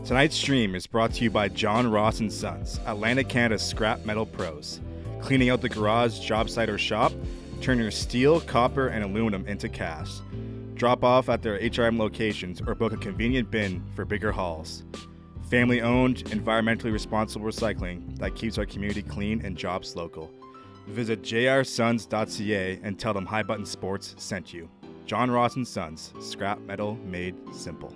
Tonight's stream is brought to you by John Ross & Sons, Atlantic Canada's scrap metal pros. Cleaning out the garage, job site, or shop, turn your steel, copper, and aluminum into cash. Drop off at their HRM locations or book a convenient bin for bigger hauls. Family-owned, environmentally responsible recycling that keeps our community clean and jobs local. Visit jrsons.ca and tell them High Button Sports sent you. John Ross & Sons, scrap metal made simple.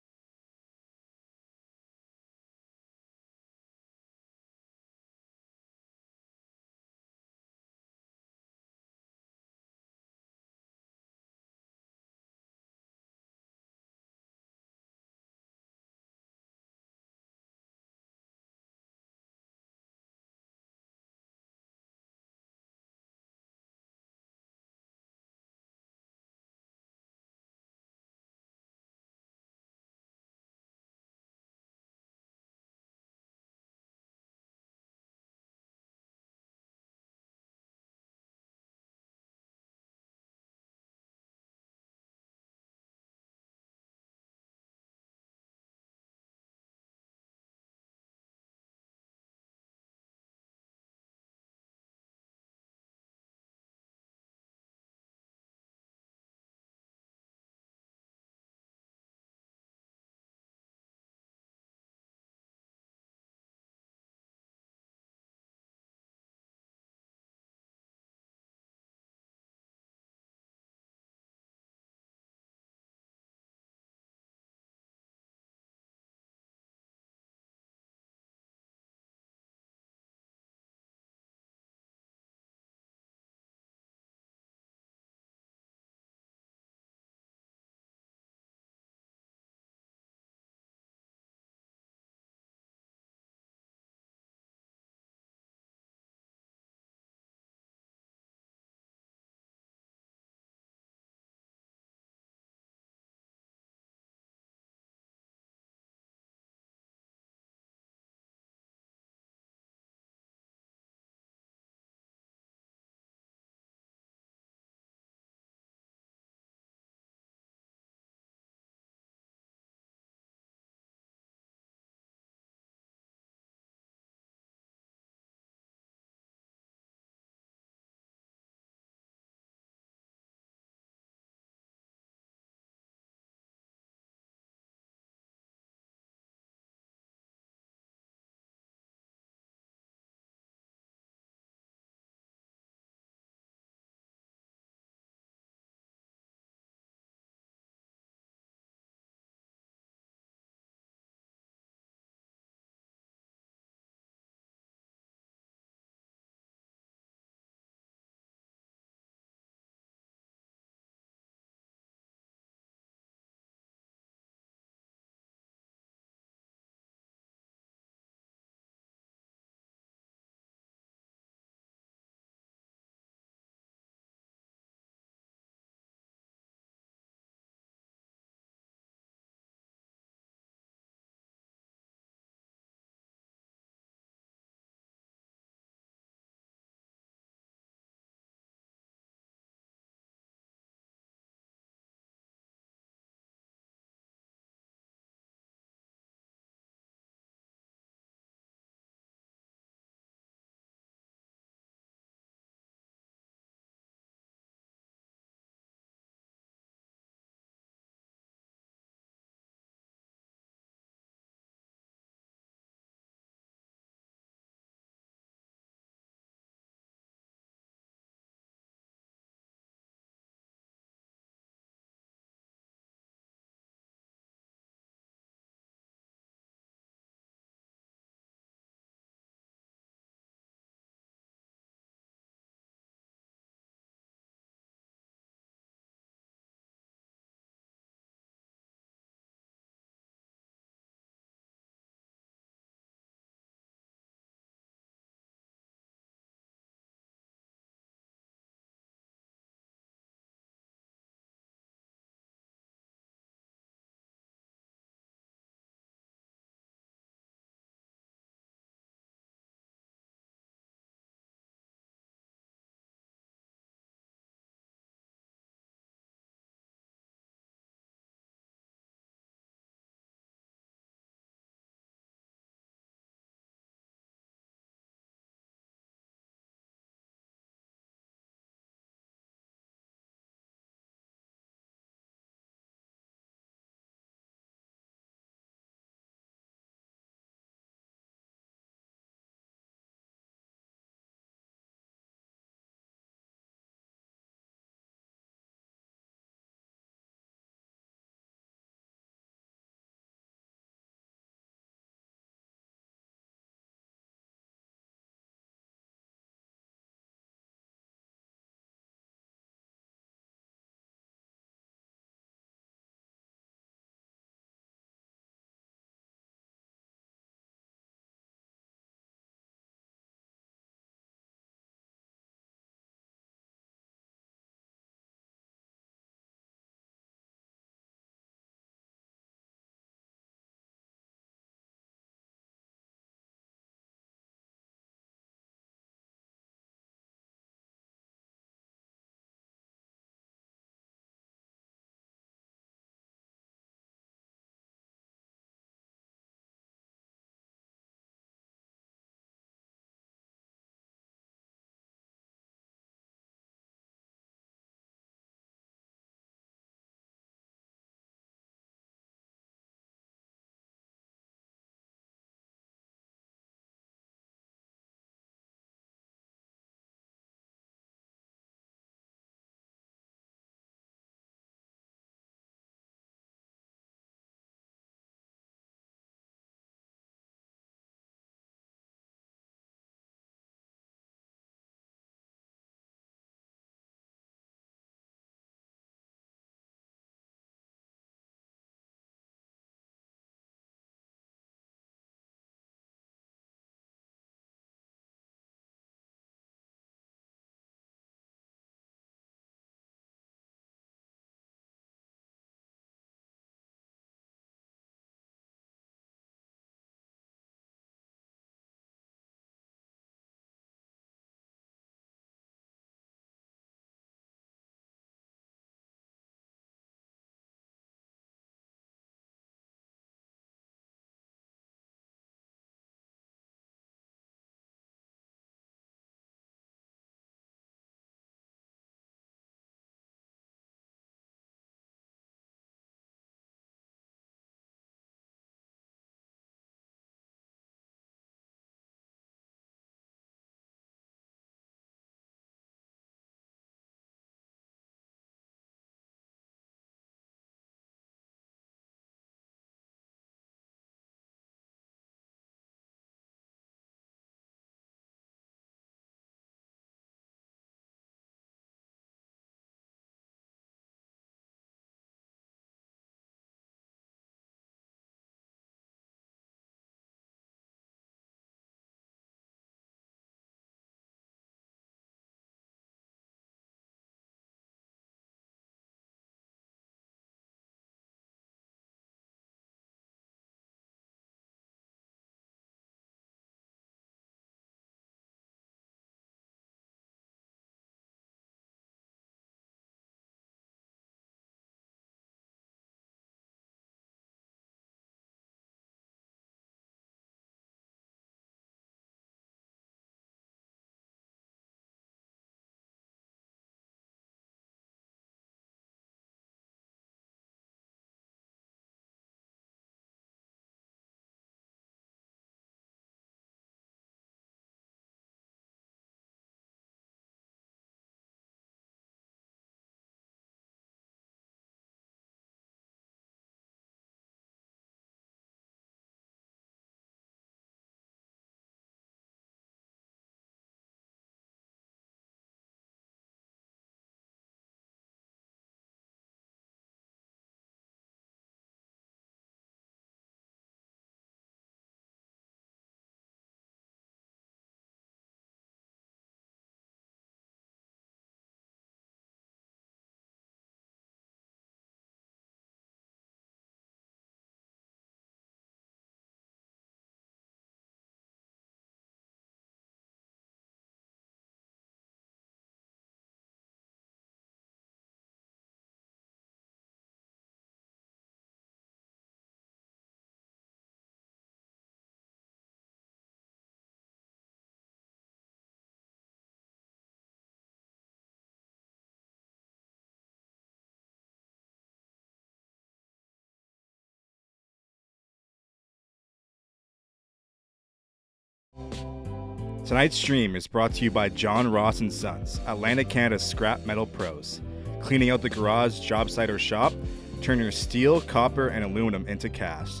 Tonight's stream is brought to you by John Ross and Sons, Atlantic, Canada's scrap metal pros. Cleaning out the garage, job site, or shop, turn your steel, copper, and aluminum into cash.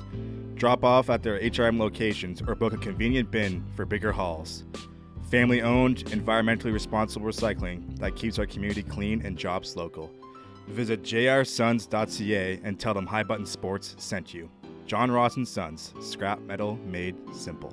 Drop off at their HRM locations or book a convenient bin for bigger hauls. Family-owned, environmentally responsible recycling that keeps our community clean and jobs local. Visit jrsons.ca and tell them High Button Sports sent you. John Ross and Sons, scrap metal made simple.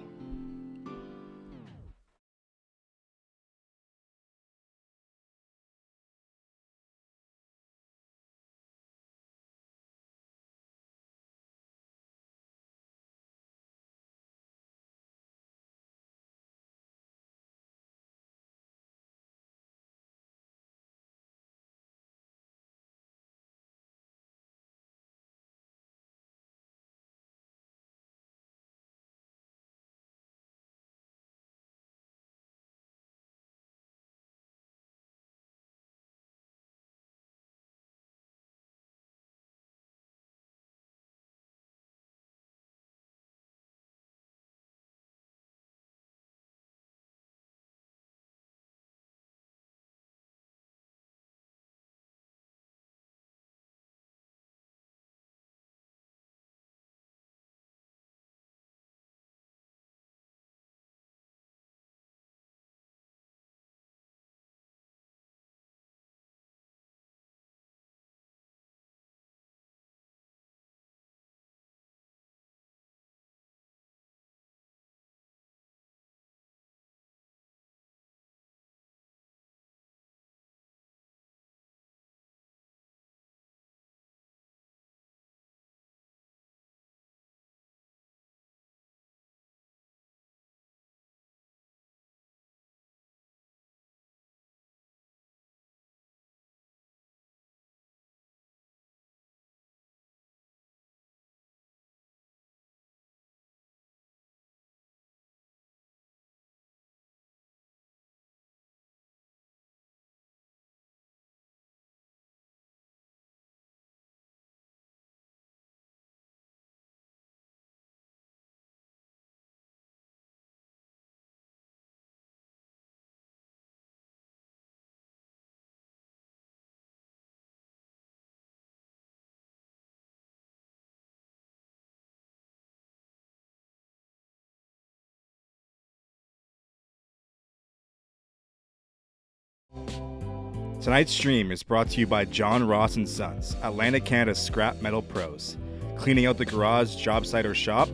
Tonight's stream is brought to you by John Ross and Sons, Atlantic, Canada's scrap metal pros. Cleaning out the garage, job site, or shop,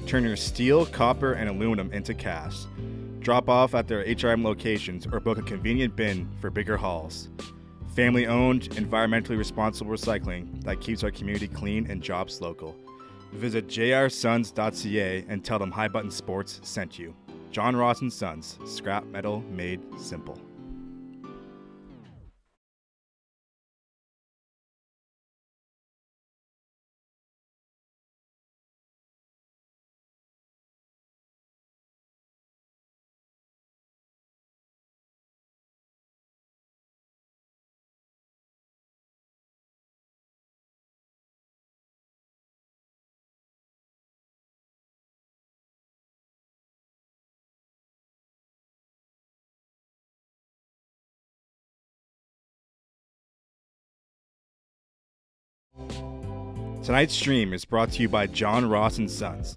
turn your steel, copper, and aluminum into cash. Drop off at their HRM locations or book a convenient bin for bigger hauls. Family-owned, environmentally responsible recycling that keeps our community clean and jobs local. Visit jrsons.ca and tell them High Button Sports sent you. John Ross and Sons, scrap metal made simple. Tonight's stream is brought to you by John Ross and Sons.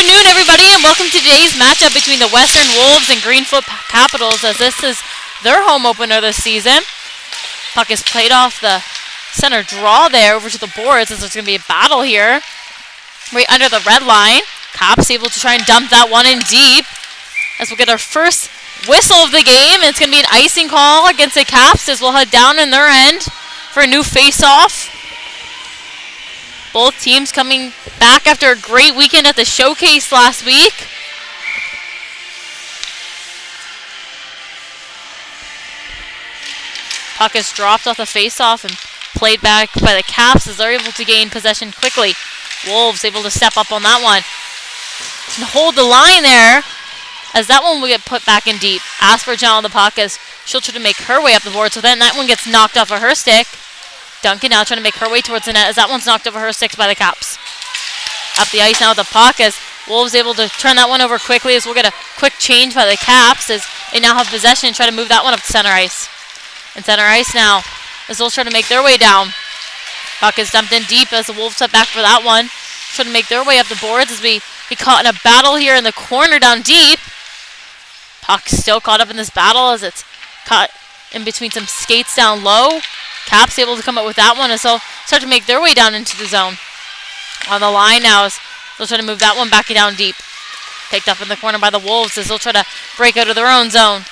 afternoon, everybody, and welcome to today's matchup between the Western Wolves and Greenfoot Capitals, as this is their home opener this season. Puck is played off the center draw there over to the boards, as there's going to be a battle here. Right under the red line. Caps able to try and dump that one in deep, as we'll get our first whistle of the game. It's going to be an icing call against the Caps, as we'll head down in their end for a new face-off. Both teams coming back after a great weekend at the showcase last week. Puck is dropped off the face-off and played back by the Caps, as they're able to gain possession quickly. Wolves able to step up on that one and hold the line there, as that one will get put back in deep. Asperger on the puck as she'll try to make her way up the board, so then that one gets knocked off of her stick. Duncan now trying to make her way towards the net, as that one's knocked over her sticks by the Caps. Up the ice now with the puck, as Wolves able to turn that one over quickly, as we'll get a quick change by the Caps, as they now have possession and try to move that one up to center ice. And center ice now, as Wolves try to make their way down. Puck is dumped in deep as the Wolves step back for that one. Trying to make their way up the boards as we get caught in a battle here in the corner down deep. Puck still caught up in this battle as it's caught in between some skates down low. Caps able to come up with that one as they'll start to make their way down into the zone. On the line now as they'll try to move that one back down deep. Picked up in the corner by the Wolves as they'll try to break out of their own zone.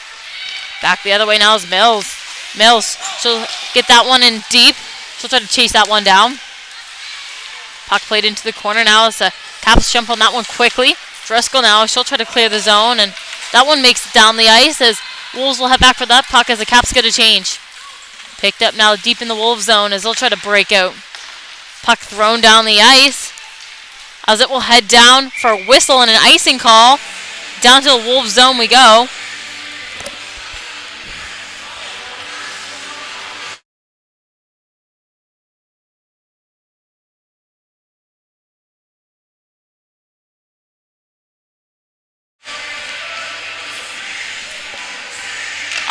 Back the other way now is Mills. Mills, she'll get that one in deep. She'll try to chase that one down. Puck played into the corner now as the Caps jump on that one quickly. Driscoll now, she'll try to clear the zone, and that one makes it down the ice as Wolves will head back for that puck as the Caps get a change. Picked up now deep in the Wolves zone as they'll try to break out. Puck thrown down the ice as it will head down for a whistle and an icing call. Down to the Wolves zone we go.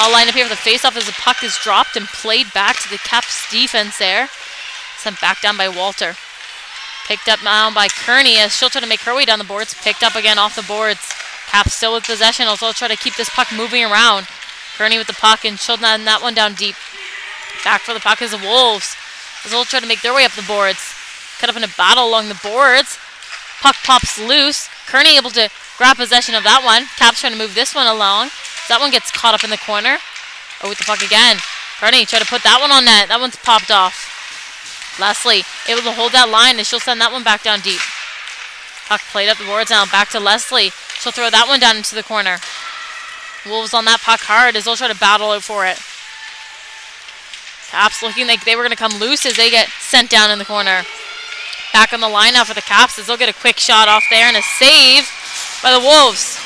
I'll line up here for the face-off as the puck is dropped and played back to the Caps defense there. Sent back down by Walter. Picked up now by Kearney as she'll try to make her way down the boards. Picked up again off the boards. Caps still with possession. Also try to keep this puck moving around. Kearney with the puck and she'll land that one down deep. Back for the puck is the Wolves, as they'll try to make their way up the boards. Cut up in a battle along the boards. Puck pops loose. Kearney able to grab possession of that one. Caps trying to move this one along. That one gets caught up in the corner. Oh, with the puck again. Kearney try to put that one on net. That one's popped off. Leslie able to hold that line, and she'll send that one back down deep. Puck played up the boards now. Back to Leslie. She'll throw that one down into the corner. Wolves on that puck hard as they'll try to battle out for it. Caps looking like they were going to come loose as they get sent down in the corner. Back on the line now for the Caps as they'll get a quick shot off there and a save by the Wolves.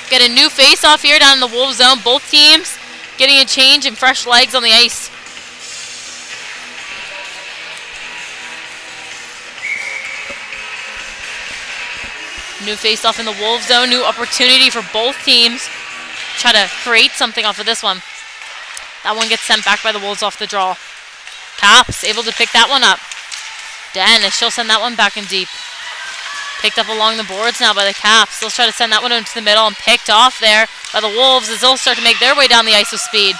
Get a new face-off here down in the Wolves zone. Both teams getting a change and fresh legs on the ice. New face-off in the Wolves zone. New opportunity for both teams. Try to create something off of this one. That one gets sent back by the Wolves off the draw. Caps able to pick that one up. Dennis, she'll send that one back in deep. Picked up along the boards now by the Caps. They'll try to send that one into the middle and picked off there by the Wolves as they'll start to make their way down the ice with speed.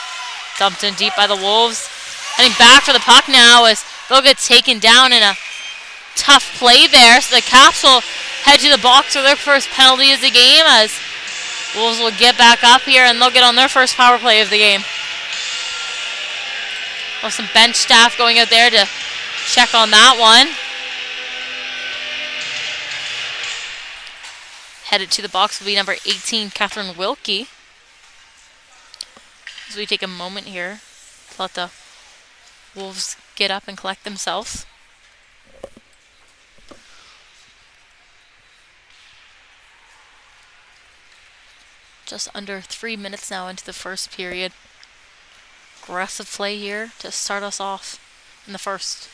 Dumped in deep by the Wolves. Heading back for the puck now as they'll get taken down in a tough play there. So the Caps will head to the box for their first penalty of the game as Wolves will get back up here and they'll get on their first power play of the game. We'll have some bench staff going out there to check on that one. Headed to the box will be number 18, Catherine Wilkie. As we take a moment here to let the Wolves get up and collect themselves. Just under 3 minutes now into the first period. Aggressive play here to start us off in the first.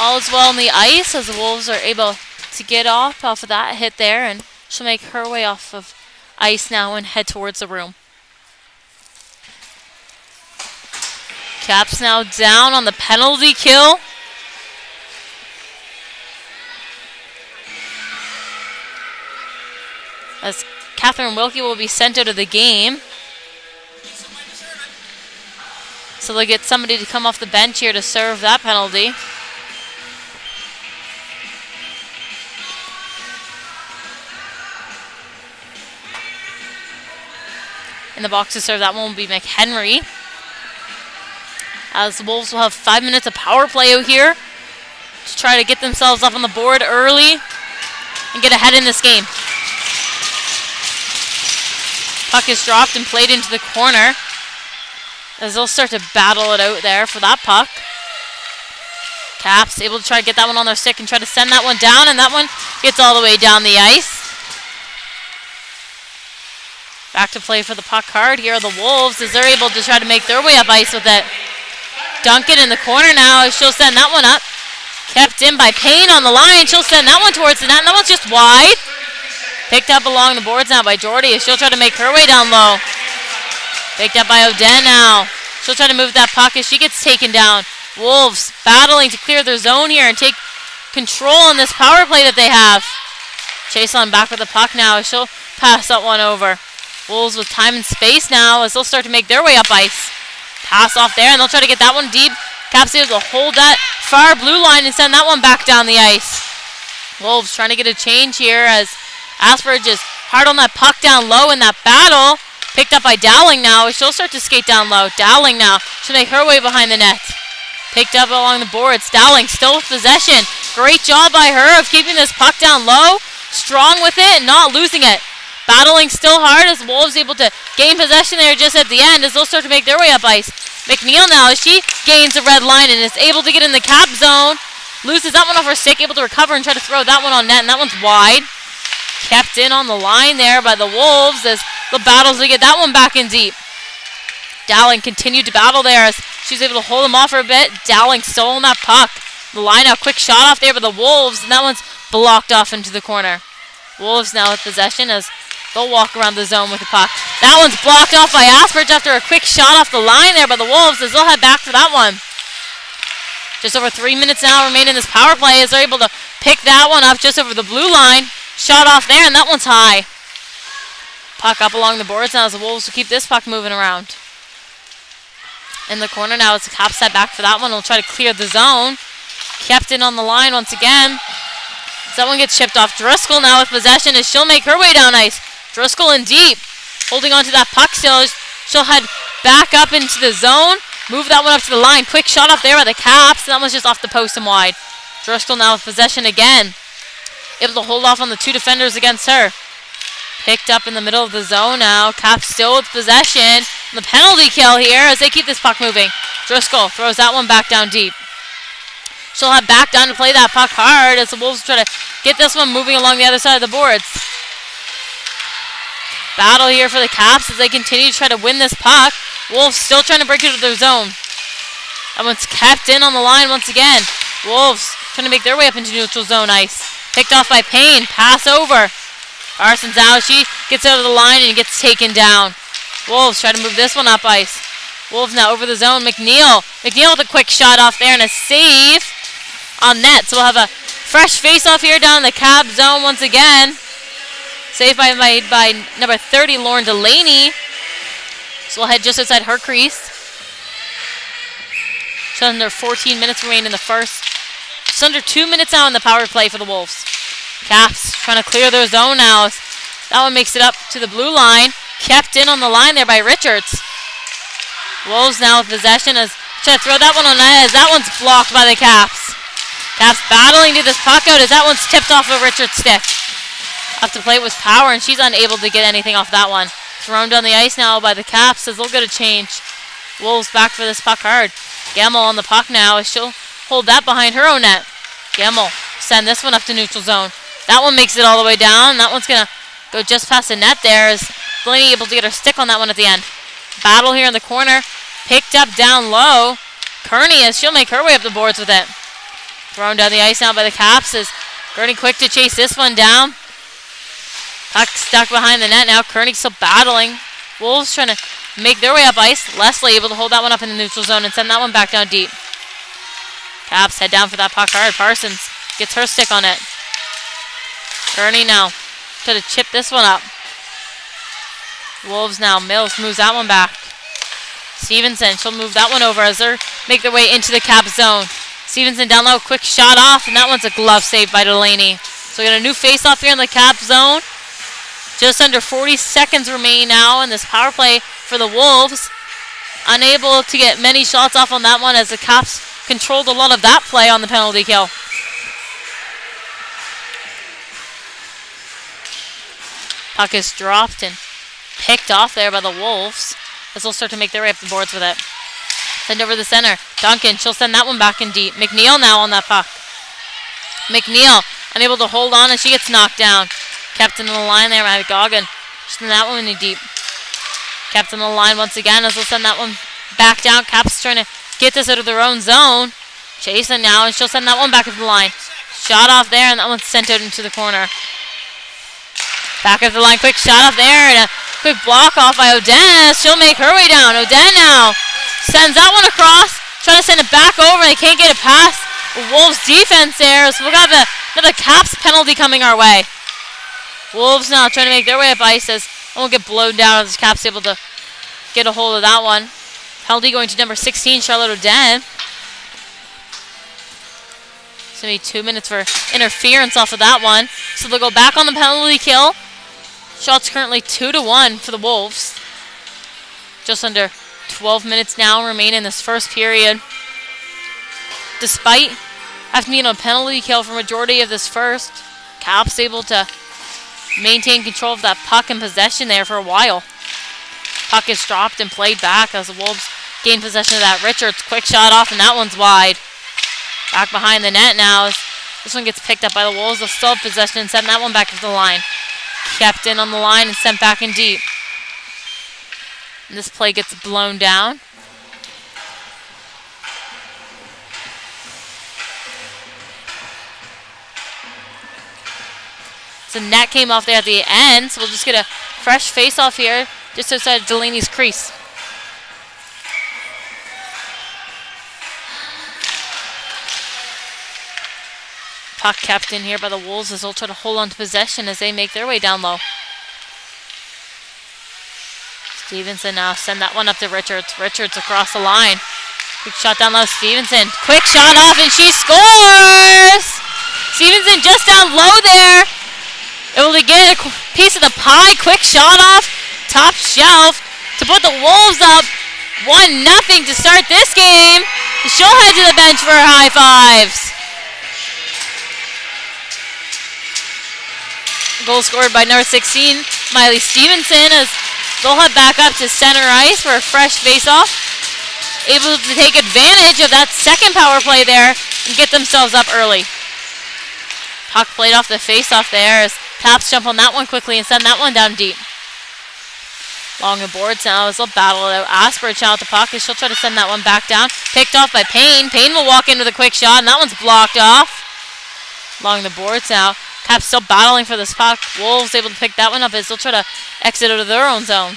All is well on the ice as the Wolves are able to get off of that hit there, and she'll make her way off of ice now and head towards the room. Caps now down on the penalty kill. As Catherine Wilkie will be sent out of the game. So they'll get somebody to come off the bench here to serve that penalty. In the box to serve that one will be McHenry. As the Wolves will have 5 minutes of power play out here to try to get themselves up on the board early and get ahead in this game. Puck is dropped and played into the corner as they'll start to battle it out there for that puck. Caps able to try to get that one on their stick and try to send that one down, and that one gets all the way down the ice. Back to play for the puck card here are the Wolves as they're able to try to make their way up ice with it. Duncan in the corner now as she'll send that one up. Kept in by Payne on the line. She'll send that one towards the net, and that one's just wide. Picked up along the boards now by Jordy as she'll try to make her way down low. Picked up by Oden now. She'll try to move that puck as she gets taken down. Wolves battling to clear their zone here and take control in this power play that they have. Chase on back with the puck now as she'll pass that one over. Wolves with time and space now as they'll start to make their way up ice. Pass off there and they'll try to get that one deep. Caps able to hold that far blue line and send that one back down the ice. Wolves trying to get a change here as Asperge is hard on that puck down low in that battle. Picked up by Dowling now as she'll start to skate down low. Dowling now she'll make her way behind the net. Picked up along the boards. Dowling still with possession. Great job by her of keeping this puck down low. Strong with it and not losing it. Battling still hard as Wolves able to gain possession there just at the end as they'll start to make their way up ice. McNeil now as she gains the red line and is able to get in the cap zone. Loses that one off her stick, able to recover and try to throw that one on net, and that one's wide. Kept in on the line there by the Wolves as the battles to get that one back in deep. Dowling continued to battle there as she's able to hold him off for a bit. Dowling still on that puck. The line out, quick shot off there by the Wolves, and that one's blocked off into the corner. Wolves now with possession as they'll walk around the zone with the puck. That one's blocked off by Asperge after a quick shot off the line there by the Wolves as they'll head back for that one. Just over 3 minutes now remain in this power play as they're able to pick that one up just over the blue line. Shot off there, and that one's high. Puck up along the boards now as the Wolves will keep this puck moving around. In the corner now as the Caps head back for that one. They'll try to clear the zone. Kept in on the line once again. So that one gets chipped off. Driscoll now with possession as she'll make her way down ice. Driscoll in deep. Holding on to that puck still. She'll head back up into the zone. Move that one up to the line. Quick shot off there by the Caps. That one's just off the post and wide. Driscoll now with possession again. Able to hold off on the two defenders against her. Picked up in the middle of the zone now. Caps still with possession. And the penalty kill here as they keep this puck moving. Driscoll throws that one back down deep. She'll have back down to play that puck hard as the Wolves try to get this one moving along the other side of the boards. Battle here for the Caps as they continue to try to win this puck. Wolves still trying to break into their zone. That one's kept in on the line once again. Wolves trying to make their way up into neutral zone ice. Picked off by Payne. Pass over. Parsons out. She gets out of the line and gets taken down. Wolves try to move this one up ice. Wolves now over the zone. McNeil. McNeil with a quick shot off there and a save on net. So we'll have a fresh face-off here down in the Cap zone once again. Saved by number 30, Lauren Delaney. So we'll head just outside her crease. Just under 14 minutes remain in the first. Just under 2 minutes now in the power play for the Wolves. Caps trying to clear their zone now. That one makes it up to the blue line. Kept in on the line there by Richards. Wolves now with possession as try to throw that one on net as that one's blocked by the Caps. Caps battling to this puck out as that one's tipped off of Richards' stick. Up to play it with power and she's unable to get anything off that one. Thrown down the ice now by the Caps as they'll get a change. Wolves back for this puck hard. Gemmel on the puck now as she'll hold that behind her own net. Gemmel send this one up to neutral zone. That one makes it all the way down. That one's going to go just past the net there as Delaney able to get her stick on that one at the end. Battle here in the corner. Picked up down low. Kearney as she'll make her way up the boards with it. Thrown down the ice now by the Caps as Kearney quick to chase this one down. Puck stuck behind the net now. Kearney still battling. Wolves trying to make their way up ice. Leslie able to hold that one up in the neutral zone and send that one back down deep. Caps head down for that puck hard. Parsons gets her stick on it. Kearney now trying to chip this one up. Wolves now. Mills moves that one back. Stevenson, she'll move that one over as they make their way into the Cap zone. Stevenson down low, quick shot off, and that one's a glove save by Delaney. So we got a new face-off here in the Cap zone. Just under 40 seconds remain now in this power play for the Wolves. Unable to get many shots off on that one as the Caps controlled a lot of that play on the penalty kill. Puck is dropped and picked off there by the Wolves as they'll start to make their way up the boards with it. Send over the center. Duncan, she'll send that one back in deep. McNeil now on that puck. McNeil unable to hold on and she gets knocked down. Kept in the line there by Goggin. Send that one in deep. Kept in the line once again as they'll send that one back down. Caps trying to get this out of their own zone. Chasing now and she'll send that one back up the line. Shot off there and that one's sent out into the corner. Back of the line, quick shot off there and a quick block off by Oden. She'll make her way down. Oden now sends that one across, trying to send it back over. They can't get it past Wolves defense there. So we'll have another Caps penalty coming our way. Wolves now trying to make their way up ice as we'll get blown down as Caps able to get a hold of that one. Penalty going to number 16, Charlotte Oden. It's going to be 2 minutes for interference off of that one. So they'll go back on the penalty kill. Shots currently 2-1 for the Wolves. Just under 12 minutes now remain in this first period. Despite having to be on a penalty kill for majority of this first, Caps able to maintain control of that puck and possession there for a while. Puck is dropped and played back as the Wolves gain possession of that. Richards, quick shot off, and that one's wide. Back behind the net now as this one gets picked up by the Wolves. They'll still have possession and send that one back to the line. Kept in on the line and sent back in deep. And this play gets blown down. So net came off there at the end, so we'll just get a fresh face-off here just outside Delaney's crease. Puck kept in here by the Wolves as they'll try to hold on to possession as they make their way down low. Stevenson now send that one up to Richards. Richards across the line. Quick shot down low, Stevenson. Quick shot off and she scores! Stevenson just down low there. Able to get a piece of the pie. Quick shot off. Top shelf to put the Wolves up 1-0 to start this game. She'll head to the bench for her high fives. Goal scored by number 16, Miley Stevenson, as they'll head back up to center ice for a fresh face-off. Able to take advantage of that second power play there and get themselves up early. Puck played off the face-off there as Caps jump on that one quickly and send that one down deep. Long and boards now as they'll battle it out. Asper out the puck as she'll try to send that one back down. Picked off by Payne. Payne will walk in with a quick shot and that one's blocked off. Along the boards now. Caps still battling for this puck. Wolves able to pick that one up as they'll try to exit out of their own zone.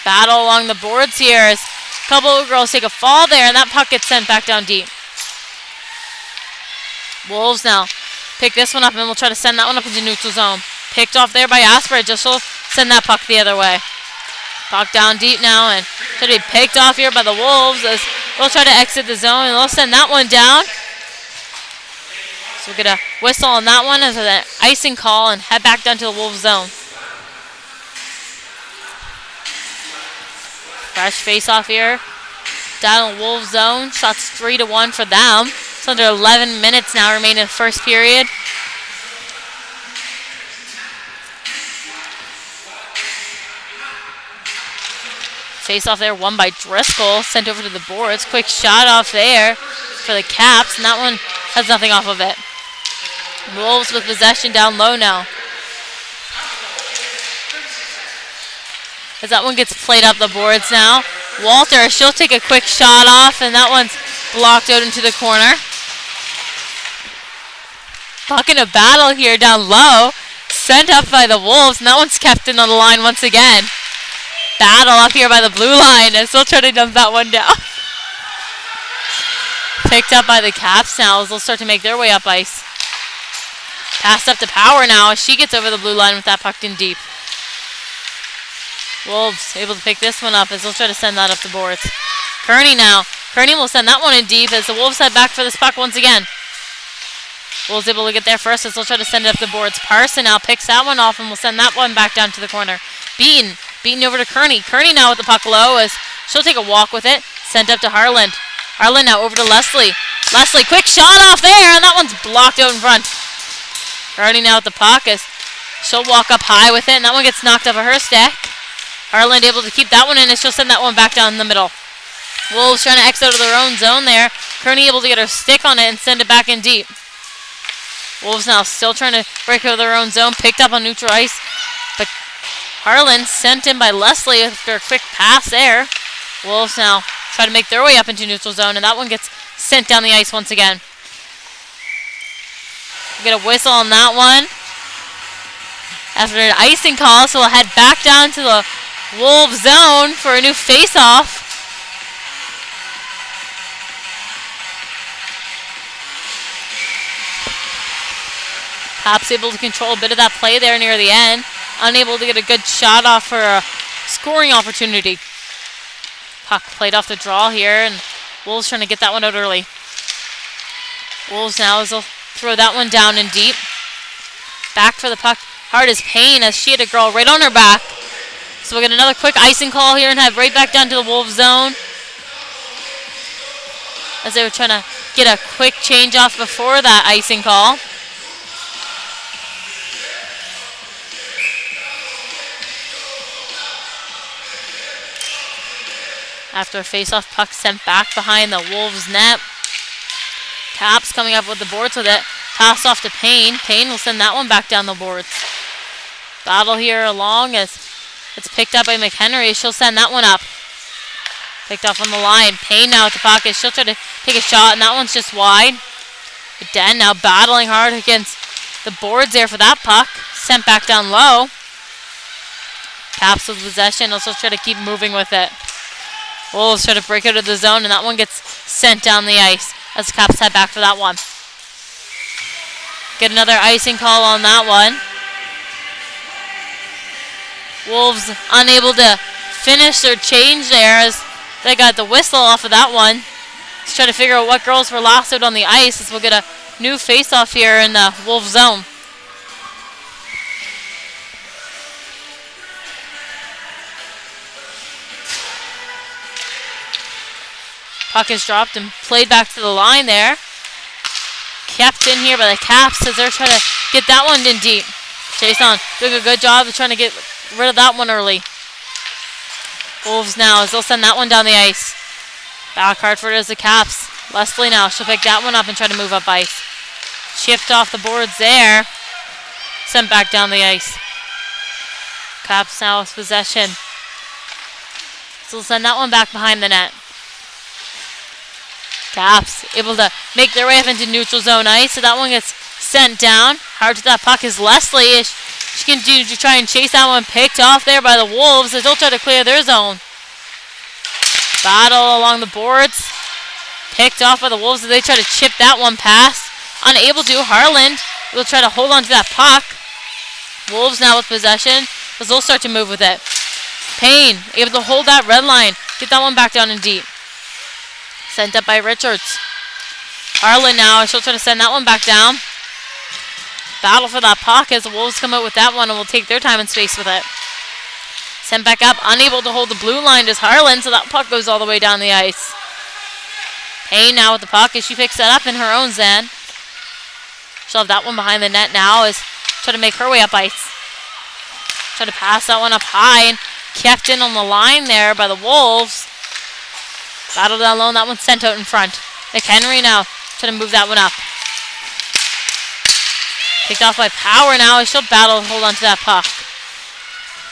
Battle along the boards here as a couple of girls take a fall there and that puck gets sent back down deep. Wolves now pick this one up and we'll try to send that one up into neutral zone. Picked off there by Asper. Just will send that puck the other way. Puck down deep now and should be picked off here by the Wolves as they'll try to exit the zone and they'll send that one down. So we'll get a whistle on that one as an icing call and head back down to the Wolves zone. Fresh face off here. Down in the Wolves zone. Shots 3-1 for them. It's under 11 minutes now remaining in the first period. Face off there won by Driscoll. Sent over to the boards. Quick shot off there for the Caps. And that one has nothing off of it. Wolves with possession down low now. As that one gets played up the boards now. Walter, she'll take a quick shot off, and that one's blocked out into the corner. Puck in a battle here down low. Sent up by the Wolves, and that one's kept in on the line once again. Battle up here by the blue line, and still trying to dump that one down. Picked up by the Caps now as they'll start to make their way up ice. Passed up to Power now as she gets over the blue line with that puck in deep. Wolves able to pick this one up as they'll try to send that up the boards. Kearney now. Kearney will send that one in deep as the Wolves head back for this puck once again. Wolves able to get there first as they'll try to send it up the boards. Parson now picks that one off and will send that one back down to the corner. Beaton over to Kearney. Kearney now with the puck low as she'll take a walk with it. Sent up to Harland. Harland now over to Leslie. Leslie, quick shot off there, and that one's blocked out in front. Kearney now with the puck as she'll walk up high with it, and that one gets knocked off of her stick. Harland able to keep that one in as she'll send that one back down in the middle. Wolves trying to exit out of their own zone there. Kearney able to get her stick on it and send it back in deep. Wolves now still trying to break out of their own zone. Picked up on neutral ice. But Harlan sent in by Leslie after a quick pass there. Wolves now try to make their way up into neutral zone, and that one gets sent down the ice once again. We'll get a whistle on that one. After an icing call, so we'll head back down to the Wolves zone for a new face-off. Caps able to control a bit of that play there near the end. Unable to get a good shot off for a scoring opportunity. Puck played off the draw here, and Wolves trying to get that one out early. Wolves now as they'll throw that one down in deep. Back for the puck. Hard as Payne as she had a girl right on her back. So we'll get another quick icing call here and head right back down to the Wolves zone. As they were trying to get a quick change off before that icing call. After a face-off puck sent back behind the Wolves net. Caps coming up with the boards with it. Pass off to Payne. Payne will send that one back down the boards. Battle here along as it's picked up by McHenry. She'll send that one up. Picked off on the line. Payne now at the pocket. She'll try to take a shot, and that one's just wide. But Den now battling hard against the boards there for that puck. Sent back down low. Caps with possession. Also try to keep moving with it. Wolves try to break out of the zone, and that one gets sent down the ice as the Caps head back for that one. Get another icing call on that one. Wolves unable to finish their change there as they got the whistle off of that one. Let's try to figure out what girls were lost out on the ice as we'll get a new face-off here in the Wolves zone. Puck is dropped and played back to the line there. Kept in here by the Caps as they're trying to get that one in deep. Jason doing a good job of trying to get rid of that one early. Wolves now as they'll send that one down the ice. Back Hartford as the Caps. Leslie now, she'll pick that one up and try to move up ice. Chipped off the boards there. Sent back down the ice. Caps now with possession. So they'll send that one back behind the net. Caps able to make their way up into neutral zone ice, so that one gets sent down. Hard to that puck is Leslie. She can do to try and chase that one, picked off there by the Wolves as they'll try to clear their zone. Battle along the boards. Picked off by the Wolves as they try to chip that one past. Unable to. Harland will try to hold on to that puck. Wolves now with possession as they'll start to move with it. Payne able to hold that red line. Get that one back down in deep. Sent up by Richards. Harlan now, she'll try to send that one back down. Battle for that puck as the Wolves come out with that one and will take their time and space with it. Sent back up, unable to hold the blue line is Harlan, so that puck goes all the way down the ice. Payne now with the puck as she picks that up in her own zone. She'll have that one behind the net now as try to make her way up ice. Try to pass that one up high and kept in on the line there by the Wolves. Battle down low, and that one's sent out in front. McHenry now trying to move that one up. Picked off by Power now as she'll battle and hold on to that puck.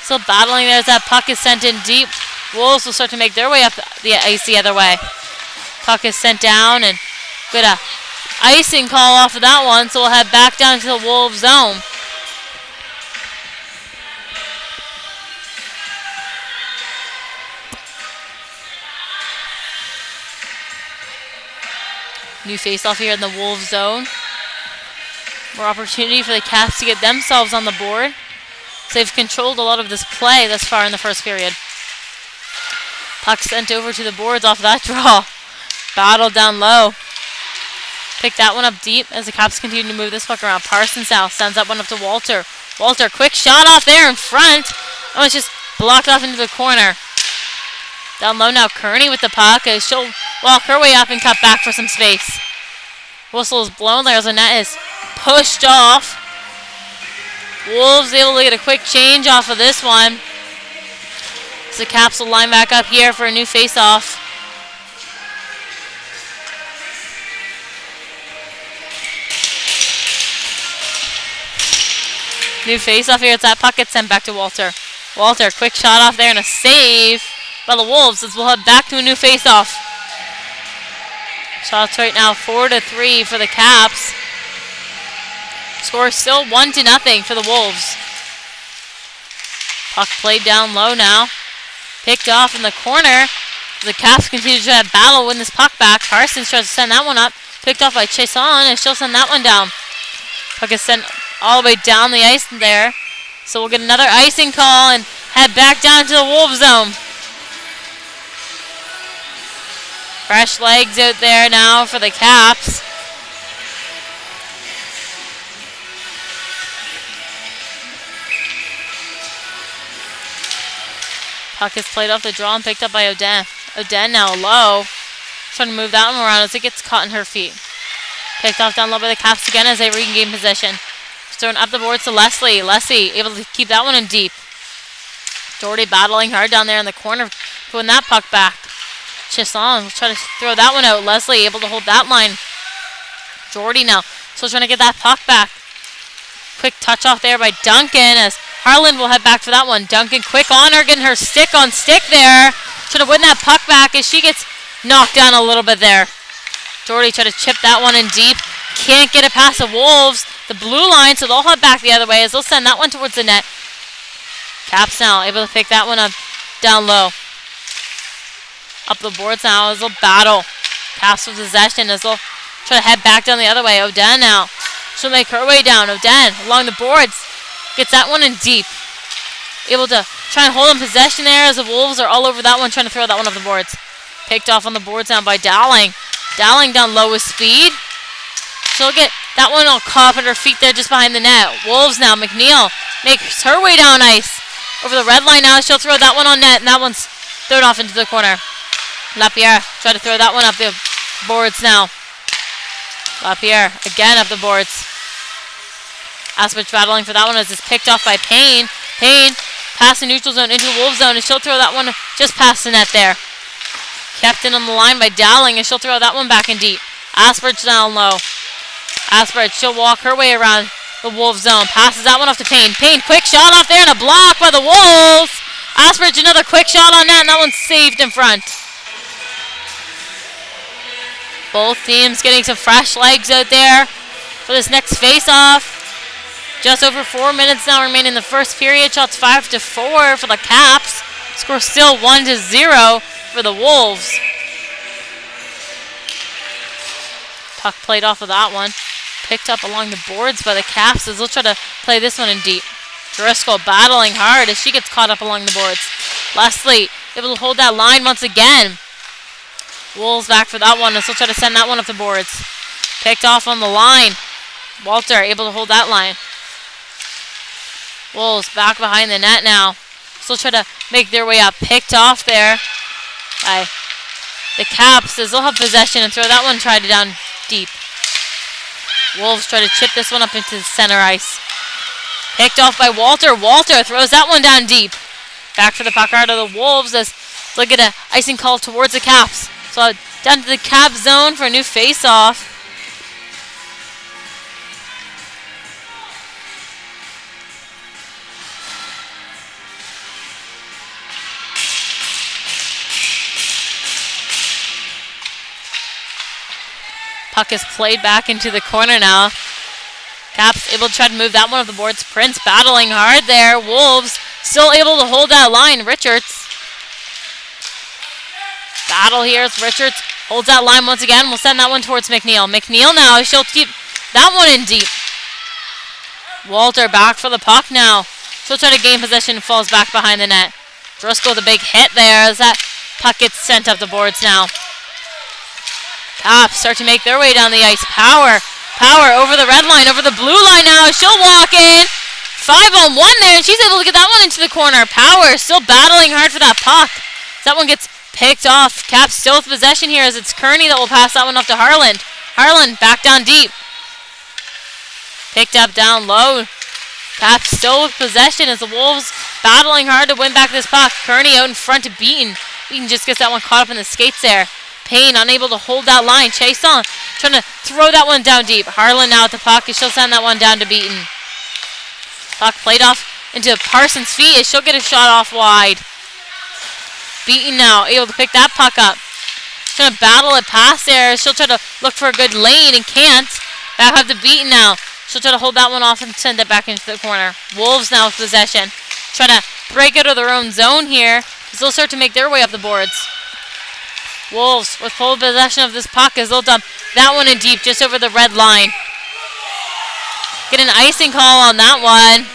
Still battling there as that puck is sent in deep. Wolves will start to make their way up the ice the other way. Puck is sent down and good icing call off of that one, so we'll head back down to the Wolves zone. New face-off here in the Wolves zone. More opportunity for the Caps to get themselves on the board. So they've controlled a lot of this play thus far in the first period. Puck sent over to the boards off of that draw. Battle down low. Pick that one up deep as the Caps continue to move this puck around. Parsons now sends that one up to Walter. Walter, quick shot off there in front. Oh, it's just blocked off into the corner. Down low now, Kearney with the puck. She'll walk her way up and cut back for some space. Whistle is blown there as the net is pushed off. Wolves able to get a quick change off of this one. So the Caps will line back up here for a new face-off. New face-off here. It's that puck gets sent back to Walter. Walter, quick shot off there and a save by the Wolves as we'll head back to a new face-off. Shots right now 4-3 for the Caps. Score still 1-0 for the Wolves. Puck played down low now. Picked off in the corner. The Caps continue to try to battle, win this puck back. Parsons tries to send that one up. Picked off by Chiasson, and she'll send that one down. Puck is sent all the way down the ice there. So we'll get another icing call and head back down to the Wolves zone. Fresh legs out there now for the Caps. Puck is played off the draw and picked up by Oden. Oden now low. Trying to move that one around as it gets caught in her feet. Picked off down low by the Caps again as they regain possession. Thrown up the boards to Leslie. Leslie able to keep that one in deep. Doherty battling hard down there in the corner, putting that puck back. Chiasson will try to throw that one out. Leslie able to hold that line. Doherty now still trying to get that puck back. Quick touch off there by Duncan as Harlan will head back for that one. Duncan quick on her, getting her stick on stick there. Trying to win that puck back as she gets knocked down a little bit there. Doherty tried to chip that one in deep. Can't get it past the Wolves. The blue line, so they'll head back the other way as they'll send that one towards the net. Caps now able to pick that one up down low. Up the boards now as they'll battle. Caps with possession as they'll try to head back down the other way. Oden now. She'll make her way down. Oden along the boards. Gets that one in deep. Able to try and hold in possession there as the Wolves are all over that one, trying to throw that one off the boards. Picked off on the boards now by Dowling. Dowling down low with speed. She'll get that one all caught up at her feet there just behind the net. Wolves now. McNeil makes her way down ice. Over the red line now. She'll throw that one on net, and that one's thrown off into the corner. Lapierre try to throw that one up the boards now. Lapierre again up the boards. Aspich battling for that one as it's picked off by Payne. Payne past the neutral zone into the Wolves zone, and she'll throw that one just past the net there. Kept in on the line by Dowling, and she'll throw that one back in deep. Aspich down low. Aspich, she'll walk her way around the Wolves zone. Passes that one off to Payne. Payne, quick shot off there and a block by the Wolves. Aspich, another quick shot on net, and that one's saved in front. Both teams getting some fresh legs out there for this next face-off. Just over 4 minutes now remaining in the first period. Shots 5-4 for the Caps. Score still 1-0 for the Wolves. Puck played off of that one. Picked up along the boards by the Caps as they'll try to play this one in deep. Driscoll battling hard as she gets caught up along the boards. Leslie able to hold that line once again. Wolves back for that one as they'll try to send that one up the boards. Picked off on the line. Walter able to hold that line. Wolves back behind the net now. Still try to make their way up. Picked off there by the Caps as they'll have possession and throw that one tried down deep. Wolves try to chip this one up into the center ice. Picked off by Walter. Walter throws that one down deep. Back for the puck out of the Wolves as they'll get an icing call towards the Caps. So down to the Cap zone for a new face-off. Puck is played back into the corner now. Caps able to try to move that one off the boards. Prince battling hard there. Wolves still able to hold that line. Richards. Battle here as Richards holds that line once again. We'll send that one towards McNeil. McNeil now. She'll keep that one in deep. Walter back for the puck now. She'll try to gain possession. Falls back behind the net. Driscoll with a big hit there as that puck gets sent up the boards now. Caps start to make their way down the ice. Power over the red line, over the blue line now. She'll walk in. 5-on-1 there, and she's able to get that one into the corner. Power still battling hard for that puck. That one gets picked off. Caps still with possession here as it's Kearney that will pass that one off to Harland. Harland back down deep. Picked up down low. Caps still with possession as the Wolves battling hard to win back this puck. Kearney out in front to Beaton. Beaton just gets that one caught up in the skates there. Payne unable to hold that line. Chason trying to throw that one down deep. Harlan now at the puck as she'll send that one down to Beaton. Puck played off into Parsons' feet as she'll get a shot off wide. Beaton now able to pick that puck up. Trying to battle it past there. She'll try to look for a good lane and can't. Back up to Beaton now. She'll try to hold that one off and send it back into the corner. Wolves now with possession. Trying to break out of their own zone here as they'll start to make their way up the boards. Wolves with full possession of this puck as they'll dump that one in deep just over the red line. Get an icing call on that one.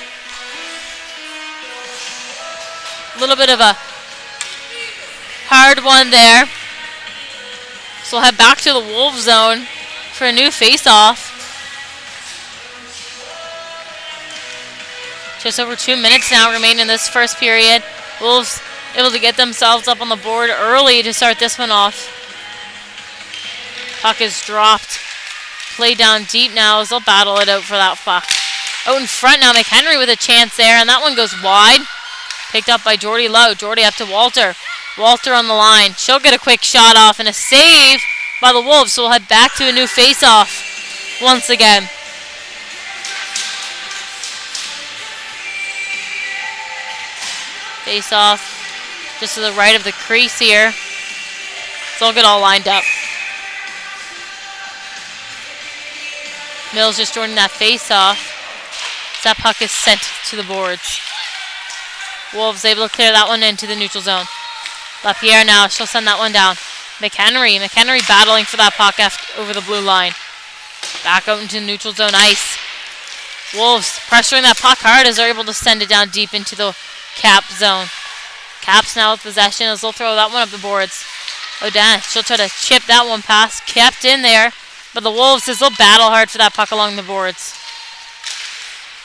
A little bit of a hard one there. So we'll head back to the Wolves zone for a new face-off. Just over 2 minutes now remain in this first period. Wolves able to get themselves up on the board early to start this one off. Puck is dropped. Play down deep now as they'll battle it out for that puck. Out in front now, McHenry with a chance there, and that one goes wide. Picked up by Jordy Lowe. Jordy up to Walter. Walter on the line. She'll get a quick shot off and a save by the Wolves, so we'll head back to a new face-off once again. Face-off just to the right of the crease here. So they'll get all lined up. Mills just joining that face-off. That puck is sent to the boards. Wolves able to clear that one into the neutral zone. LaPierre now, she'll send that one down. McHenry battling for that puck over the blue line. Back out into neutral zone ice. Wolves pressuring that puck hard as they're able to send it down deep into the Cap zone. Caps now with possession as they'll throw that one up the boards. Odin, she'll try to chip that one past. Kept in there, but the Wolves as they'll battle hard for that puck along the boards.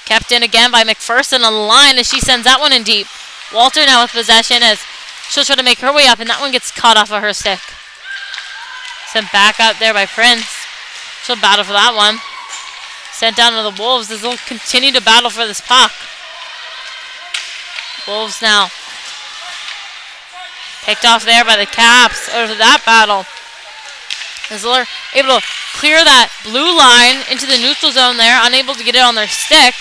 Kept in again by McPherson on the line as she sends that one in deep. Walter now with possession as she'll try to make her way up, and that one gets caught off of her stick. Sent back out there by Prince. She'll battle for that one. Sent down to the Wolves as they'll continue to battle for this puck. Wolves now picked off there by the Caps out of that battle. As they're able to clear that blue line into the neutral zone there, unable to get it on their stick.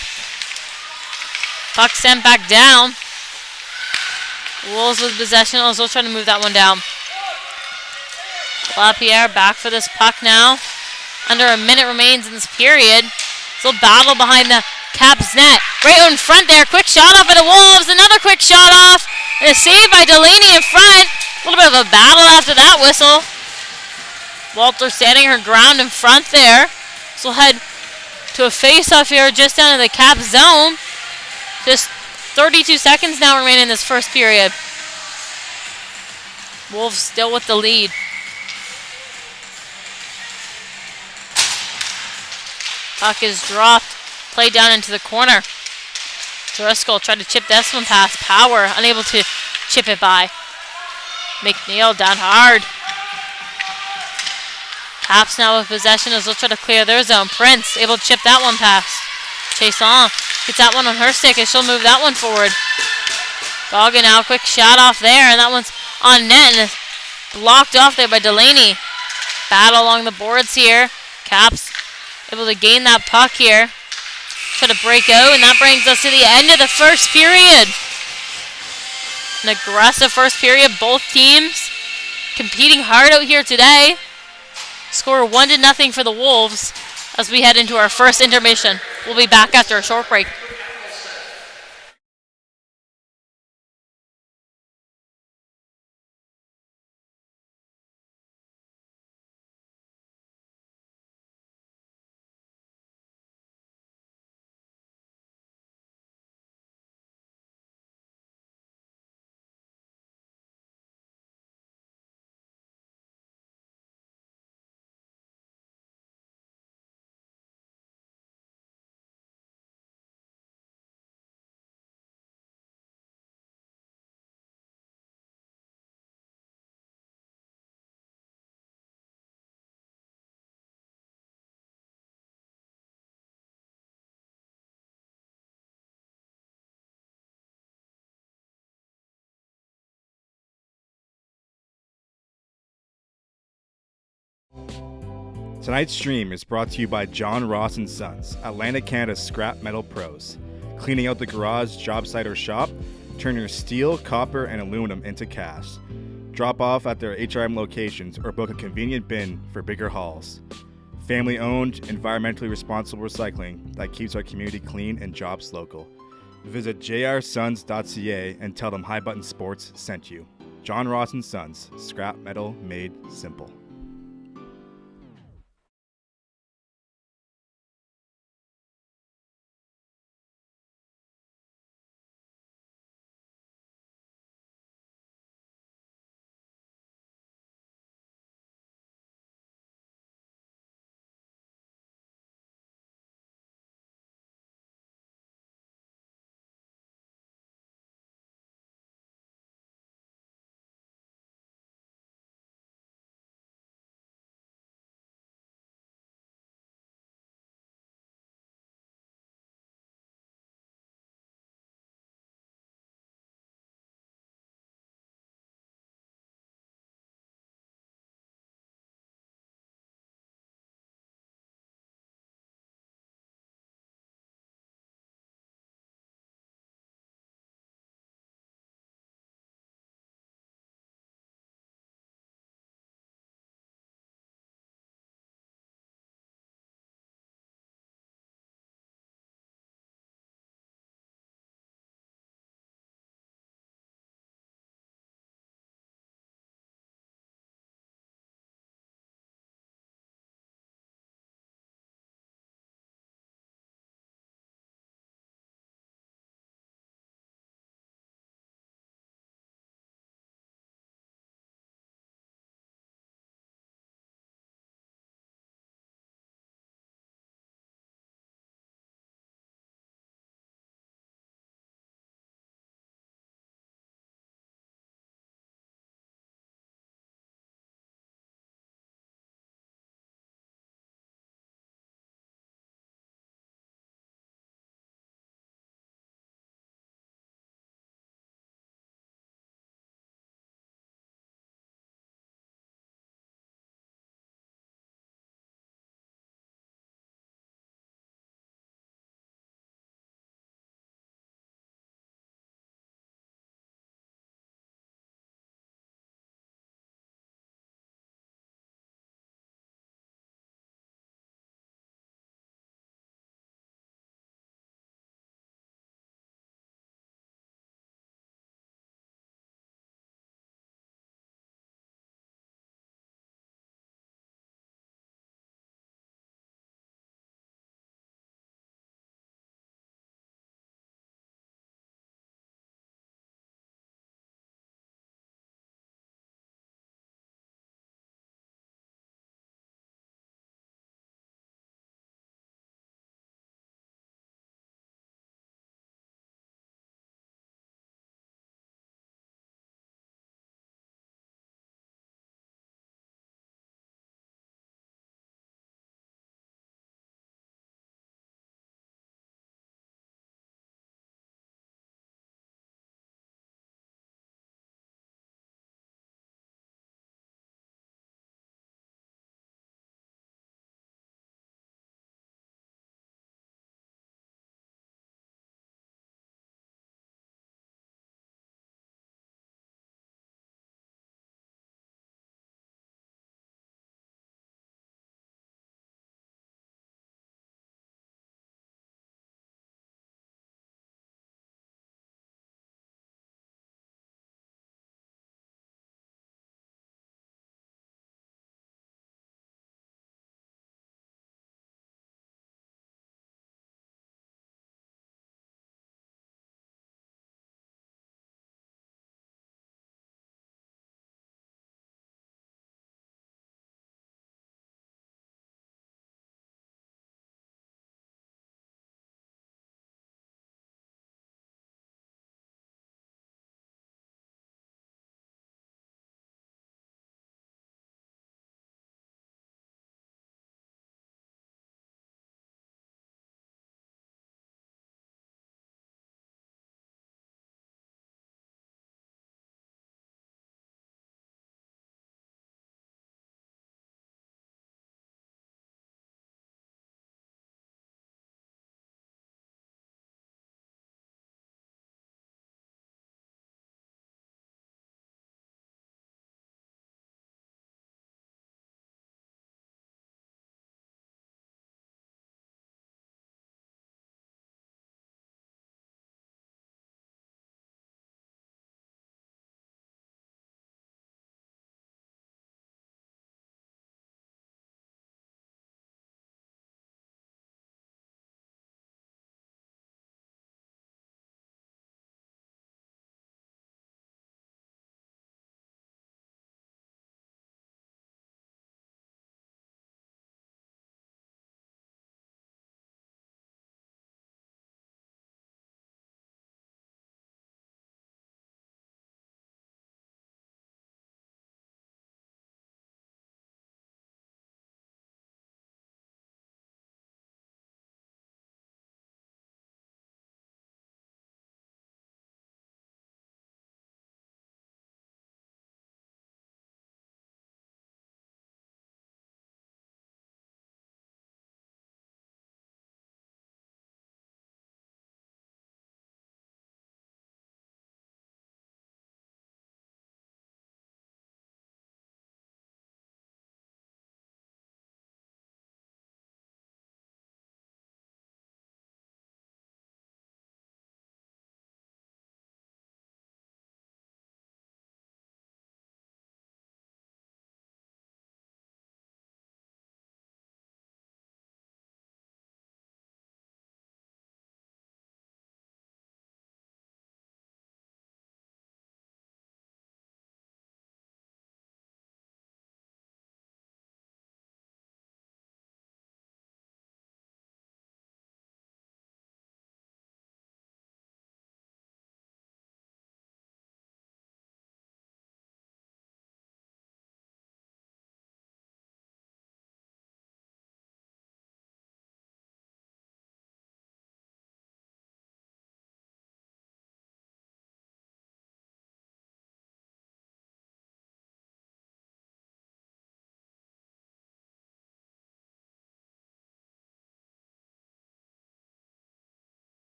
Puck sent back down. Wolves with possession, also trying to move that one down. LaPierre back for this puck now. Under a minute remains in this period. So battle behind the Caps net. Right out in front there. Quick shot off by the Wolves. Another quick shot off. And a save by Delaney in front. A little bit of a battle after that whistle. Walter standing her ground in front there. So we'll head to a face-off here just down in the Cap zone. Just 32 seconds now remain in this first period. Wolves still with the lead. Puck is dropped. Played down into the corner. Driscoll tried to chip this one past. Power unable to chip it by. McNeil down hard. Caps now with possession as they'll try to clear their zone. Prince able to chip that one past. Chason gets that one on her stick as she'll move that one forward. Goggin now, quick shot off there, and that one's on net and blocked off there by Delaney. Battle along the boards here. Caps able to gain that puck here. Try to break out, and that brings us to the end of the first period. An aggressive first period. Both teams competing hard out here today. Score 1-0 for the Wolves as we head into our first intermission. We'll be back after a short break. Tonight's stream is brought to you by John Ross & Sons, Atlantic Canada's scrap metal pros. Cleaning out the garage, job site, or shop, turn your steel, copper, and aluminum into cash. Drop off at their HRM locations or book a convenient bin for bigger hauls. Family-owned, environmentally responsible recycling that keeps our community clean and jobs local. Visit jrsons.ca and tell them High Button Sports sent you. John Ross & Sons, scrap metal made simple.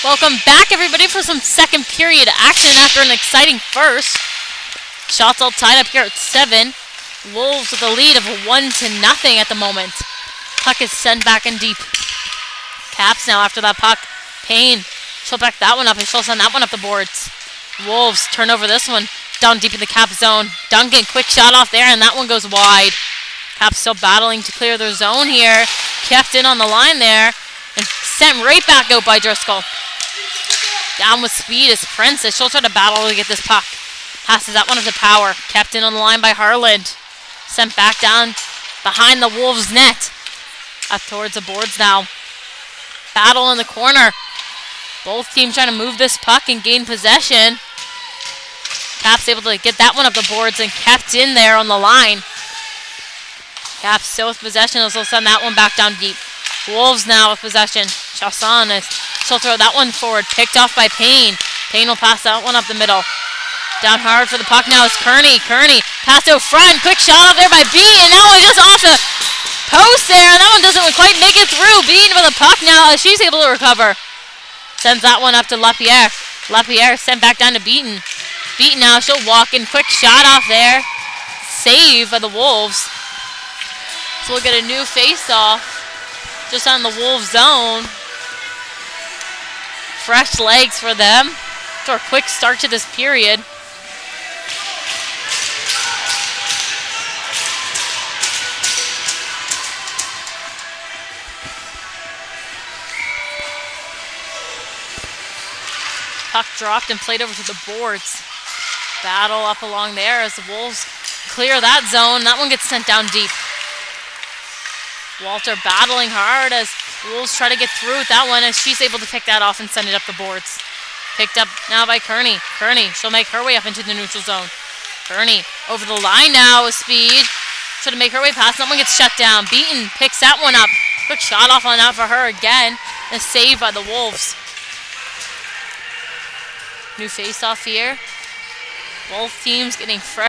Welcome back, everybody, for some second period action after an exciting first. Shots all tied up here at 7. Wolves with a lead of 1-0 at the moment. Puck is sent back in deep. Caps now after that puck. Payne, she'll back that one up and she'll send that one up the boards. Wolves turn over this one down deep in the Cap zone. Duncan, quick shot off there, and that one goes wide. Caps still battling to clear their zone here. Kept in on the line there and sent right back out by Driscoll. Down with speed is Princess. She'll try to battle to get this puck. Passes that one up to Power. Kept in on the line by Harland. Sent back down behind the Wolves' net. Up towards the boards now. Battle in the corner. Both teams trying to move this puck and gain possession. Caps able to get that one up the boards and kept in there on the line. Caps still with possession. They'll send that one back down deep. Wolves now with possession. Chasson is, she'll throw that one forward. Picked off by Payne. Payne will pass that one up the middle. Down hard for the puck now is Kearney. Kearney passed out front. Quick shot out there by Bean. That one just off the post there. And that one doesn't quite make it through. Bean with a puck now as she's able to recover. Sends that one up to LaPierre. LaPierre sent back down to Beaton. Beaton now. She'll walk in. Quick shot off there. Save by the Wolves. So we'll get a new face-off just on the Wolves zone. Fresh legs for them. For a quick start to this period. Puck dropped and played over to the boards. Battle up along there as the Wolves clear that zone. That one gets sent down deep. Walter battling hard as Wolves try to get through with that one as she's able to pick that off and send it up the boards. Picked up now by Kearney. Kearney, she'll make her way up into the neutral zone. Kearney over the line now with speed. Try to make her way past. That one gets shut down. Beaton picks that one up. Quick shot off on that for her again. And saved by the Wolves. New face-off here. Both teams getting fresh.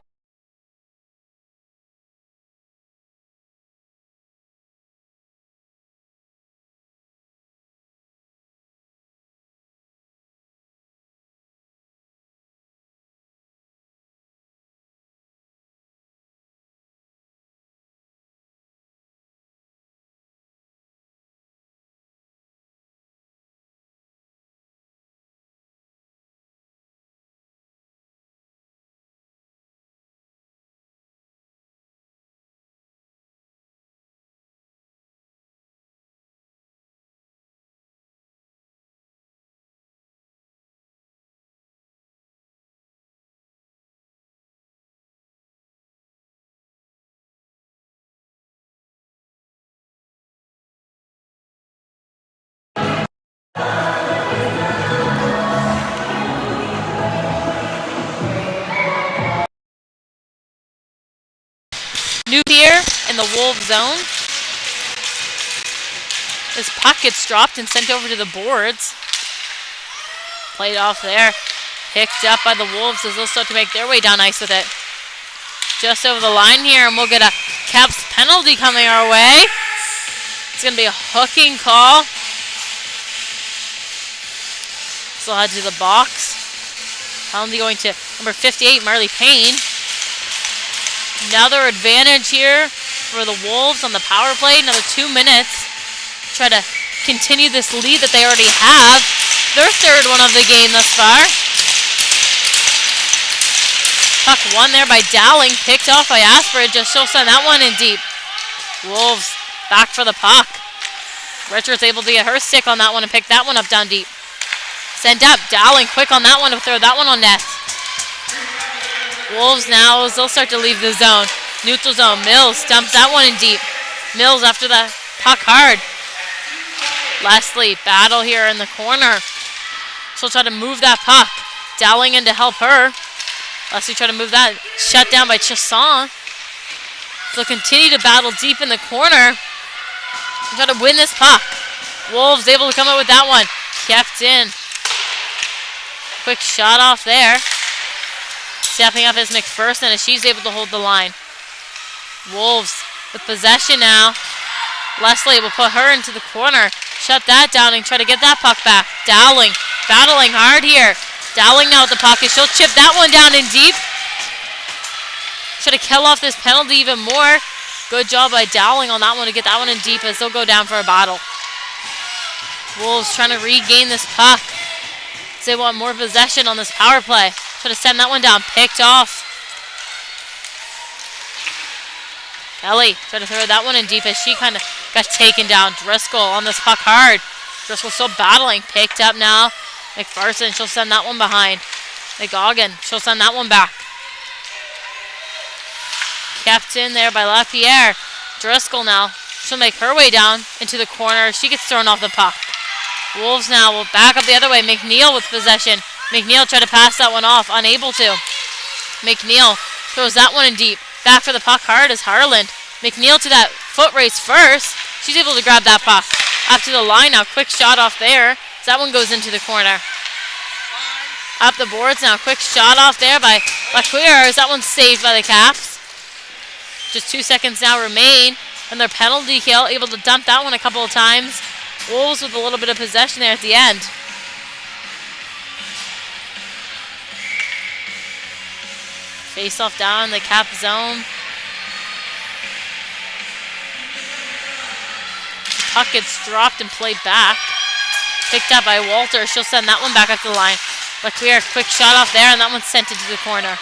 New here in the Wolves zone. This puck gets dropped and sent over to the boards. Played off there. Picked up by the Wolves as they'll start to make their way down ice with it. Just over the line here, and we'll get a Caps penalty coming our way. It's going to be a hooking call. So head to the box. Penalty going to number 58, Marley Payne. Another advantage here for the Wolves on the power play. Another 2 minutes. Try to continue this lead that they already have. Their third one of the game thus far. Puck won there by Dowling. Picked off by Aspridge. Just she'll send that one in deep. Wolves back for the puck. Richards able to get her stick on that one and pick that one up down deep. Sent up. Dowling quick on that one to throw that one on net. Wolves now, as they'll start to leave the zone. Neutral zone. Mills dumps that one in deep. Mills after the puck hard. Leslie, battle here in the corner. She'll try to move that puck. Dowling in to help her. Leslie try to move that. Shut down by Chasson. They'll continue to battle deep in the corner. And try to win this puck. Wolves able to come up with that one. Kept in. Quick shot off there. Stepping up is McPherson as she's able to hold the line. Wolves with possession now. Leslie will put her into the corner. Shut that down and try to get that puck back. Dowling battling hard here. Dowling now with the puck. She'll chip that one down in deep. Should have killed off this penalty even more. Good job by Dowling on that one to get that one in deep as they'll go down for a battle. Wolves trying to regain this puck. They want more possession on this power play. Should have sent that one down. Picked off. Kelly tried to throw that one in deep as she kind of got taken down. Driscoll on this puck hard. Driscoll still battling. Picked up now. McPherson, she'll send that one behind. McGoggin, she'll send that one back. Kept in there by LaPierre. Driscoll now. She'll make her way down into the corner. She gets thrown off the puck. Wolves now will back up the other way. McNeil with possession. McNeil tried to pass that one off. Unable to. McNeil throws that one in deep. Back for the puck hard is Harland. McNeil to that foot race first. She's able to grab that puck. Up to the line now. Quick shot off there. So that one goes into the corner. Up the boards now. Quick shot off there by LaQueer. That one's saved by the Caps. Just 2 seconds now remain. And their penalty kill. Able to dump that one a couple of times. Wolves with a little bit of possession there at the end. Face off down in the Cap zone. Puck gets dropped and played back. Picked up by Walter. She'll send that one back up the line. LaQueer, quick shot off there, and that one's sent into the corner.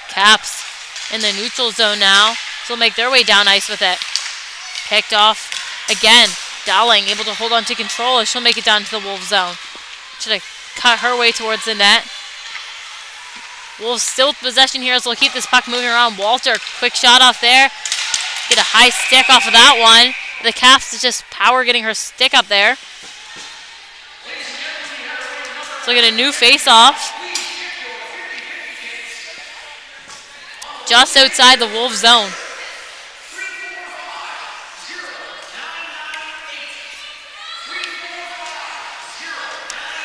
Caps in the neutral zone now. So they'll make their way down ice with it. Picked off again. Dowling able to hold on to control as she'll make it down to the Wolves zone. Should have cut her way towards the net. Wolves still with possession here, so they'll keep this puck moving around. Walter, quick shot off there. Get a high stick off of that one. The Caps is just power getting her stick up there. So get a new face-off. Just outside the Wolves zone.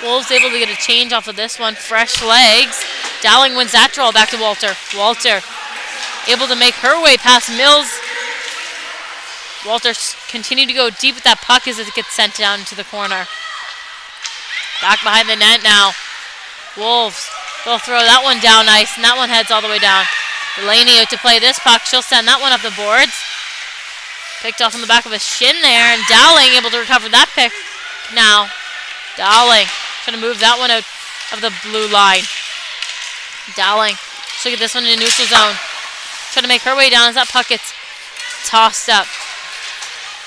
Wolves able to get a change off of this one. Fresh legs. Dowling wins that draw back to Walter. Walter able to make her way past Mills. Walter continued to go deep with that puck as it gets sent down into the corner. Back behind the net now. Wolves, they'll throw that one down nice, and that one heads all the way down. Delaney out to play this puck. She'll send that one up the boards. Picked off on the back of a shin there, and Dowling able to recover that pick now. Dowling trying to move that one out of the blue line. Dowling, she'll get this one in the neutral zone. Trying to make her way down as that puck gets tossed up.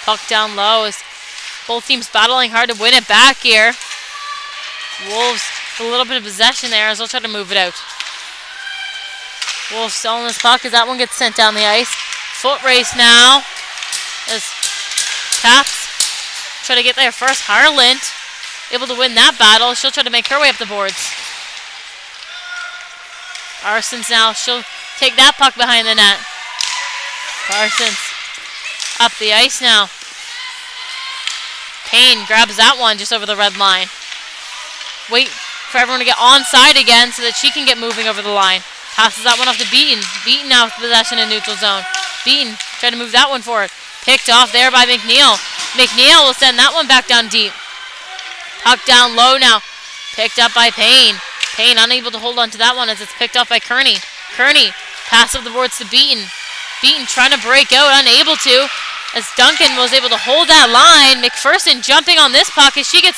Puck down low as both teams battling hard to win it back here. Wolves with a little bit of possession there as they'll try to move it out. Wolves still on this puck as that one gets sent down the ice. Foot race now as Caps try to get there first. Harland able to win that battle. She'll try to make her way up the boards. Parsons now, she'll take that puck behind the net. Parsons up the ice now. Payne grabs that one just over the red line. Wait for everyone to get onside again so that she can get moving over the line. Passes that one off to Beaton. Beaton now with possession in neutral zone. Beaton trying to move that one forward. Picked off there by McNeil. McNeil will send that one back down deep. Puck down low now. Picked up by Payne. Payne unable to hold on to that one as it's picked off by Kearney. Kearney pass up the boards to Beaton. Beaton trying to break out, unable to, as Duncan was able to hold that line. McPherson jumping on this puck as she gets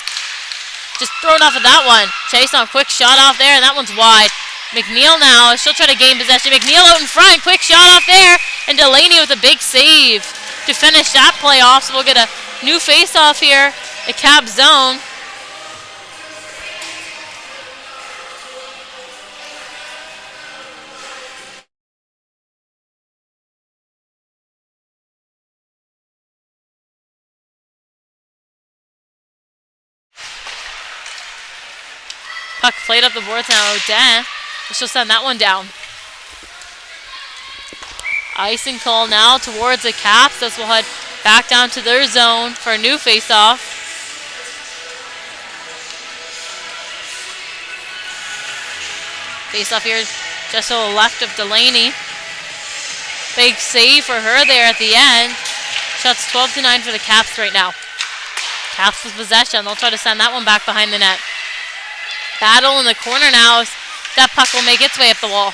just thrown off of that one. Chase on quick shot off there, and that one's wide. McNeil now, she'll try to gain possession. McNeil out in front, quick shot off there, and Delaney with a big save to finish that play off. So we'll get a new face-off here at Cap zone. Puck played up the boards now. Odin, she'll send that one down. Icing call now towards the Caps as we'll head back down to their zone for a new face-off. Face-off here just to the left of Delaney. Big save for her there at the end. Shots 12-9 for the Caps right now. Caps with possession. They'll try to send that one back behind the net. Battle in the corner now. That puck will make its way up the wall.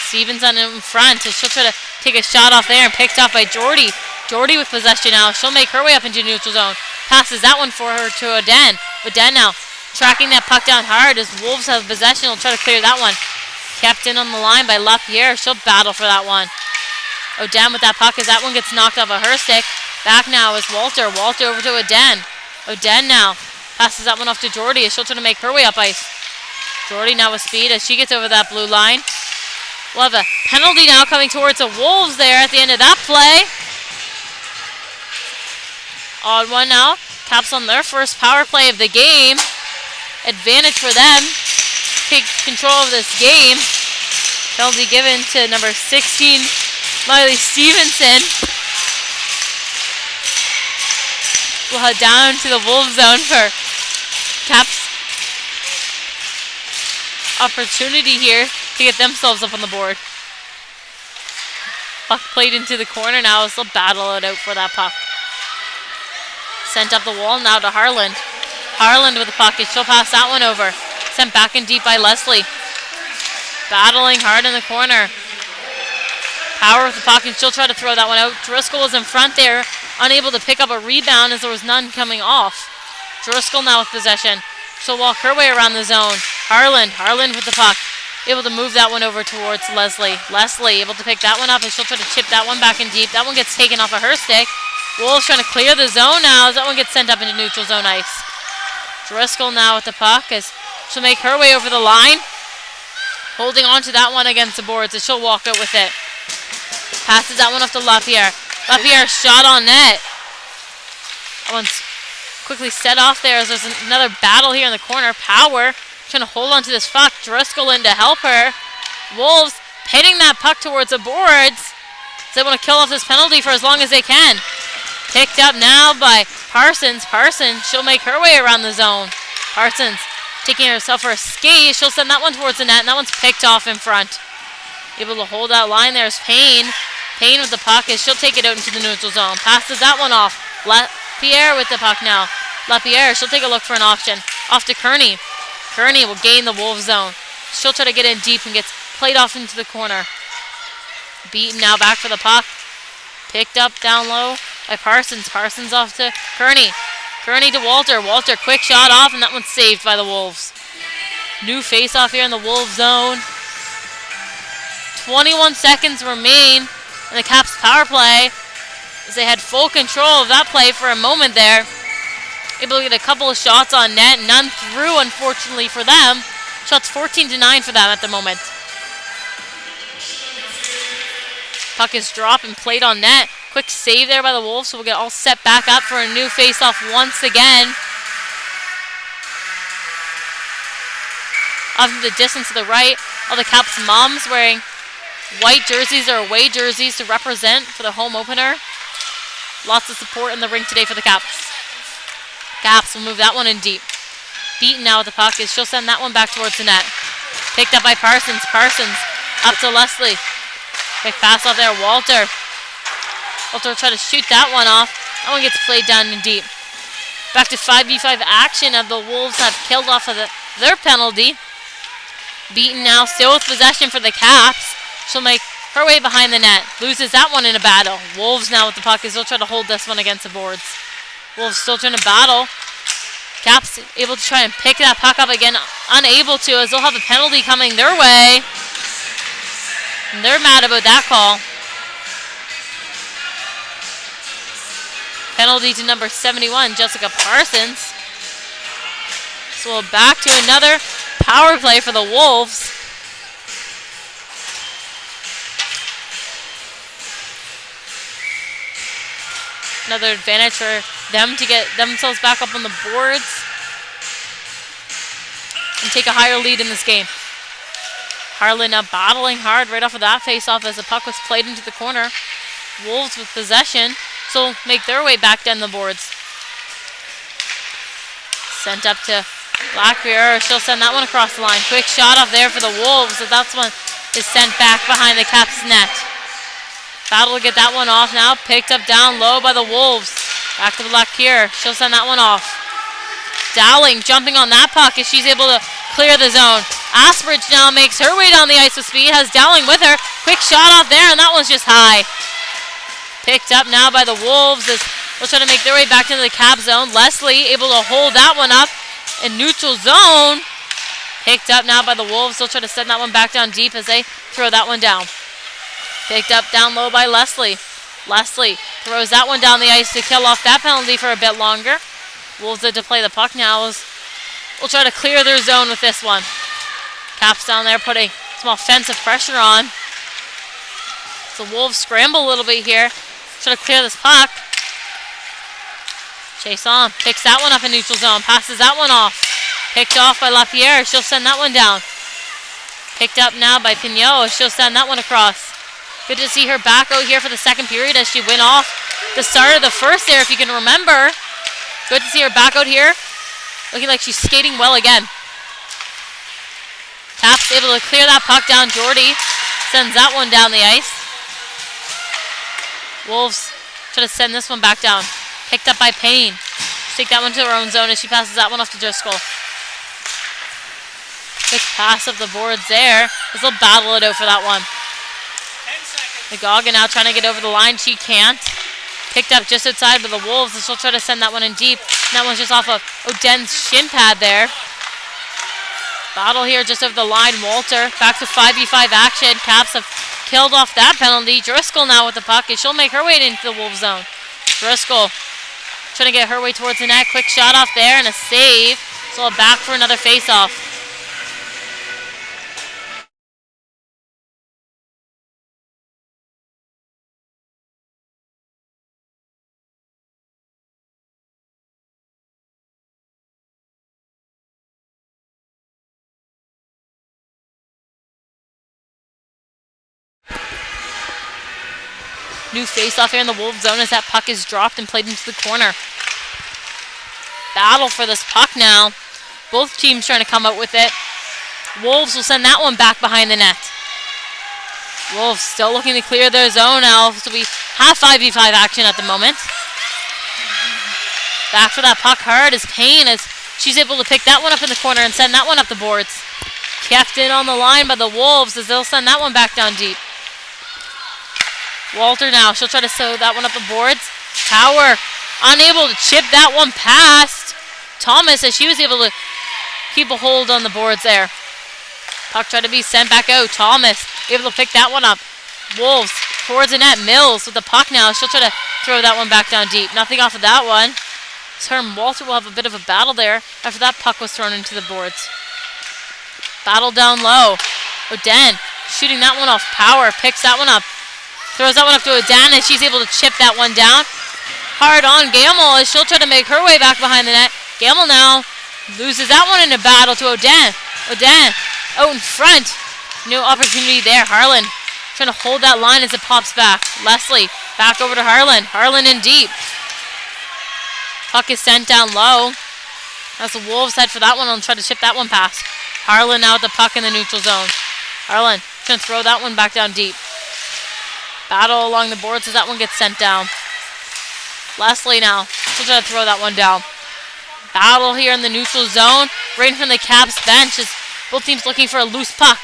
Stevenson in front. She'll try to take a shot off there and picked off by Jordy. Jordy with possession now. She'll make her way up into neutral zone. Passes that one for her to Oden. Oden now tracking that puck down hard as Wolves have possession. Will try to clear that one. Kept in on the line by LaPierre. She'll battle for that one. Oden with that puck as that one gets knocked off of her stick. Back now is Walter. Walter over to Oden. Oden now passes that one off to Jordy as she'll try to make her way up ice. Jordy now with speed as she gets over that blue line. We'll have a penalty now coming towards the Wolves there at the end of that play. Odd one now. Caps on their first power play of the game. Advantage for them. Take control of this game. Penalty given to number 16, Miley Stevenson. We'll head down to the Wolves zone for Caps opportunity here to get themselves up on the board. Puck played into the corner now as they'll battle it out for that puck. Sent up the wall now to Harland. Harland with the puck. She'll pass that one over. Sent back in deep by Leslie. Battling hard in the corner. Power with the puck and she'll try to throw that one out. Driscoll was in front there, unable to pick up a rebound as there was none coming off. Driscoll now with possession. She'll walk her way around the zone. Harland with the puck. Able to move that one over towards Leslie. Leslie able to pick that one up and she'll try to chip that one back in deep. That one gets taken off of her stick. Wolves trying to clear the zone now as that one gets sent up into neutral zone ice. Driscoll now with the puck as she'll make her way over the line. Holding on to that one against the boards as she'll walk out with it. Passes that one off to LaPierre. LaPierre shot on net. That one's quickly set off there as there's another battle here in the corner. Power trying to hold on to this puck. Driscoll in to help her. Wolves pitting that puck towards the boards. They want to kill off this penalty for as long as they can. Picked up now by Parsons. Parsons, she'll make her way around the zone. Parsons taking herself for a skate. She'll send that one towards the net, and that one's picked off in front. Able to hold that line there is Payne. Payne with the puck as she'll take it out into the neutral zone. Passes that one off. LaPierre with the puck now. LaPierre, she'll take a look for an option. Off to Kearney. Kearney will gain the Wolves zone. She'll try to get in deep and gets played off into the corner. Beaten now back for the puck. Picked up down low by Parsons. Parsons off to Kearney. Kearney to Walter. Walter, quick shot off, and that one's saved by the Wolves. New face-off here in the Wolves zone. 21 seconds remain in the Caps power play as they had full control of that play for a moment there. Able to get a couple of shots on net. None through, unfortunately, for them. Shots 14-9 for them at the moment. Puck is dropped and played on net. Quick save there by the Wolves, so we'll get all set back up for a new face-off once again. Off to the distance to the right, all the Caps moms wearing white jerseys or away jerseys to represent for the home opener. Lots of support in the rink today for the Caps. Caps will move that one in deep. Beaten now with the puck as she'll send that one back towards the net. Picked up by Parsons. Parsons up to Leslie. Quick pass off there. Walter try to shoot that one off. That one gets played down in deep. Back to 5v5 action of the Wolves have killed off of their penalty. Beaten now, still with possession for the Caps. She'll make her way behind the net. Loses that one in a battle. Wolves now with the puck as they'll try to hold this one against the boards. Wolves still trying to battle. Caps able to try and pick that puck up again. Unable to as they'll have a penalty coming their way. And they're mad about that call. Penalty to number 71, Jessica Parsons. So we're back to another power play for the Wolves. Another advantage for them to get themselves back up on the boards and take a higher lead in this game. Harlan now battling hard right off of that face-off as the puck was played into the corner. Wolves with possession, so make their way back down the boards. Sent up to LaPierre. She'll send that one across the line. Quick shot off there for the Wolves, but that one is sent back behind the Caps net. Battle to get that one off now. Picked up down low by the Wolves. Back to Black here. She'll send that one off. Dowling jumping on that puck as she's able to clear the zone. Asbridge now makes her way down the ice with speed. Has Dowling with her. Quick shot off there, and that one's just high. Picked up now by the Wolves as they'll try to make their way back into the Cap zone. Leslie able to hold that one up in neutral zone. Picked up now by the Wolves. They'll try to send that one back down deep as they throw that one down. Picked up down low by Leslie. Leslie throws that one down the ice to kill off that penalty for a bit longer. Wolves had to play the puck now. We'll try to clear their zone with this one. Caps down there putting some offensive pressure on. So Wolves scramble a little bit here. Try to clear this puck. Chase on. Picks that one up in neutral zone. Passes that one off. Picked off by Lapierre. She'll send that one down. Picked up now by Pignot. She'll send that one across. Good to see her back out here for the second period as she went off the start of the first there, if you can remember. Good to see her back out here. Looking like she's skating well again. Caps able to clear that puck down. Jordy sends that one down the ice. Wolves try to send this one back down. Picked up by Payne. Take that one to her own zone as she passes that one off to Driscoll. Quick pass of the boards there. They'll battle it out for that one. McGoggin now trying to get over the line. She can't. Picked up just outside by the Wolves, and she'll try to send that one in deep. And that one's just off of Oden's shin pad there. Battle here just over the line. Walter back to 5v5 action. Caps have killed off that penalty. Driscoll now with the puck, and she'll make her way into the Wolves zone. Driscoll trying to get her way towards the net. Quick shot off there and a save. So back for another face-off. New face-off here in the Wolves zone as that puck is dropped and played into the corner. Battle for this puck now. Both teams trying to come out with it. Wolves will send that one back behind the net. Wolves still looking to clear their zone now, so we have 5v5 action at the moment. Back for that puck hard is Payne as she's able to pick that one up in the corner and send that one up the boards. Kept in on the line by the Wolves as they'll send that one back down deep. Walter now, she'll try to sew that one up the boards. Power unable to chip that one past Thomas as she was able to keep a hold on the boards there. Puck tried to be sent back out. Thomas able to pick that one up. Wolves towards the net. Mills with the puck now. She'll try to throw that one back down deep. Nothing off of that one. So her and Walter will have a bit of a battle there after that puck was thrown into the boards. Battle down low. Oden shooting that one off. Power picks that one up. Throws that one up to Oden and she's able to chip that one down. Hard on Gamble as she'll try to make her way back behind the net. Gamble now loses that one in a battle to Oden. Oden out in front. No opportunity there. Harlan trying to hold that line as it pops back. Leslie back over to Harlan. Harlan in deep. Puck is sent down low as the Wolves head for that one and try to chip that one past. Harlan now with the puck in the neutral zone. Harlan trying to throw that one back down deep. Battle along the boards as that one gets sent down. Leslie now. She'll try to throw that one down. Battle here in the neutral zone. Right in front of the Caps bench as both teams looking for a loose puck.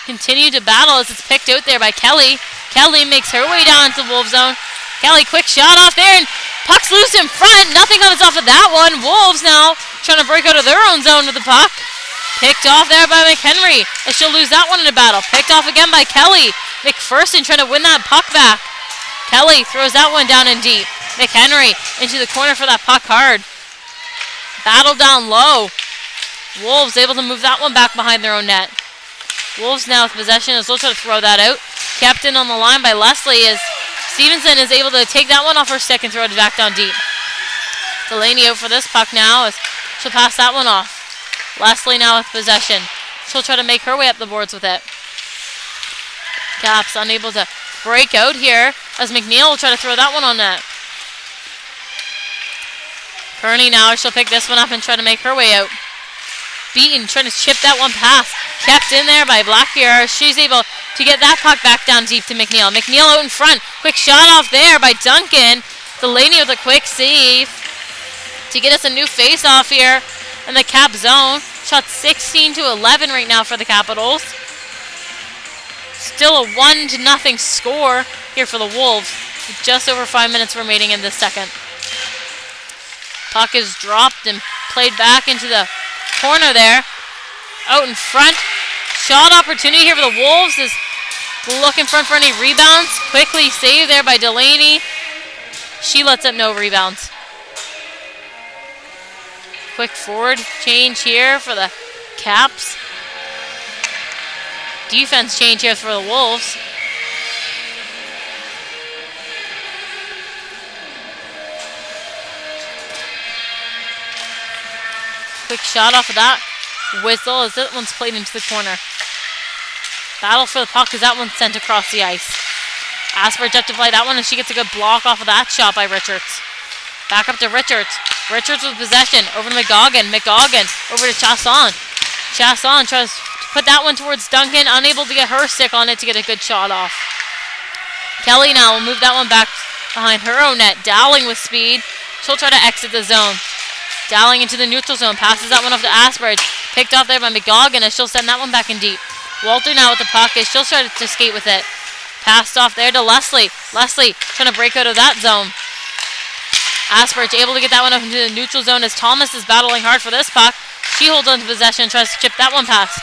Continue to battle as it's picked out there by Kelly. Kelly makes her way down to the Wolves zone. Kelly, quick shot off there and puck's loose in front. Nothing comes off of that one. Wolves now trying to break out of their own zone with the puck. Picked off there by McHenry as she'll lose that one in a battle. Picked off again by Kelly. McPherson trying to win that puck back. Kelly throws that one down in deep. McHenry into the corner for that puck hard. Battle down low. Wolves able to move that one back behind their own net. Wolves now with possession as they'll try to throw that out. Kept in on the line by Leslie as Stevenson is able to take that one off her stick and throw it back down deep. Delaney out for this puck now as she'll pass that one off. Leslie now with possession. She'll try to make her way up the boards with it. Caps unable to break out here as McNeil will try to throw that one on net. Kearney now, she'll pick this one up and try to make her way out. Beaton trying to chip that one past. Kept in there by Blackbeard. She's able to get that puck back down deep to McNeil. McNeil out in front. Quick shot off there by Duncan. Delaney with a quick save to get us a new face-off here in the Cap zone. Shot 16-11 right now for the Capitals. Still a 1-0 score here for the Wolves, with just over 5 minutes remaining in the second. Puck is dropped and played back into the corner there. Out in front. Shot opportunity here for the Wolves is look in front for any rebounds. Quickly saved there by Delaney. She lets up no rebounds. Quick forward change here for the Caps. Defense change here for the Wolves. Quick shot off of that whistle as that one's played into the corner. Battle for the puck as that one's sent across the ice. Asperge up to play that one, and she gets a good block off of that shot by Richards. Back up to Richards. Richards with possession. Over to McGoggin. McGoggin over to Chasson. Chasson tries to put that one towards Duncan. Unable to get her stick on it to get a good shot off. Kelly now will move that one back behind her own net. Dowling with speed. She'll try to exit the zone. Dowling into the neutral zone. Passes that one off to Asperge. Picked off there by McGoggin as she'll send that one back in deep. Walter now with the puck as she'll try to skate with it. Passed off there to Leslie. Leslie trying to break out of that zone. Asperge able to get that one up into the neutral zone as Thomas is battling hard for this puck. She holds on to possession and tries to chip that one past.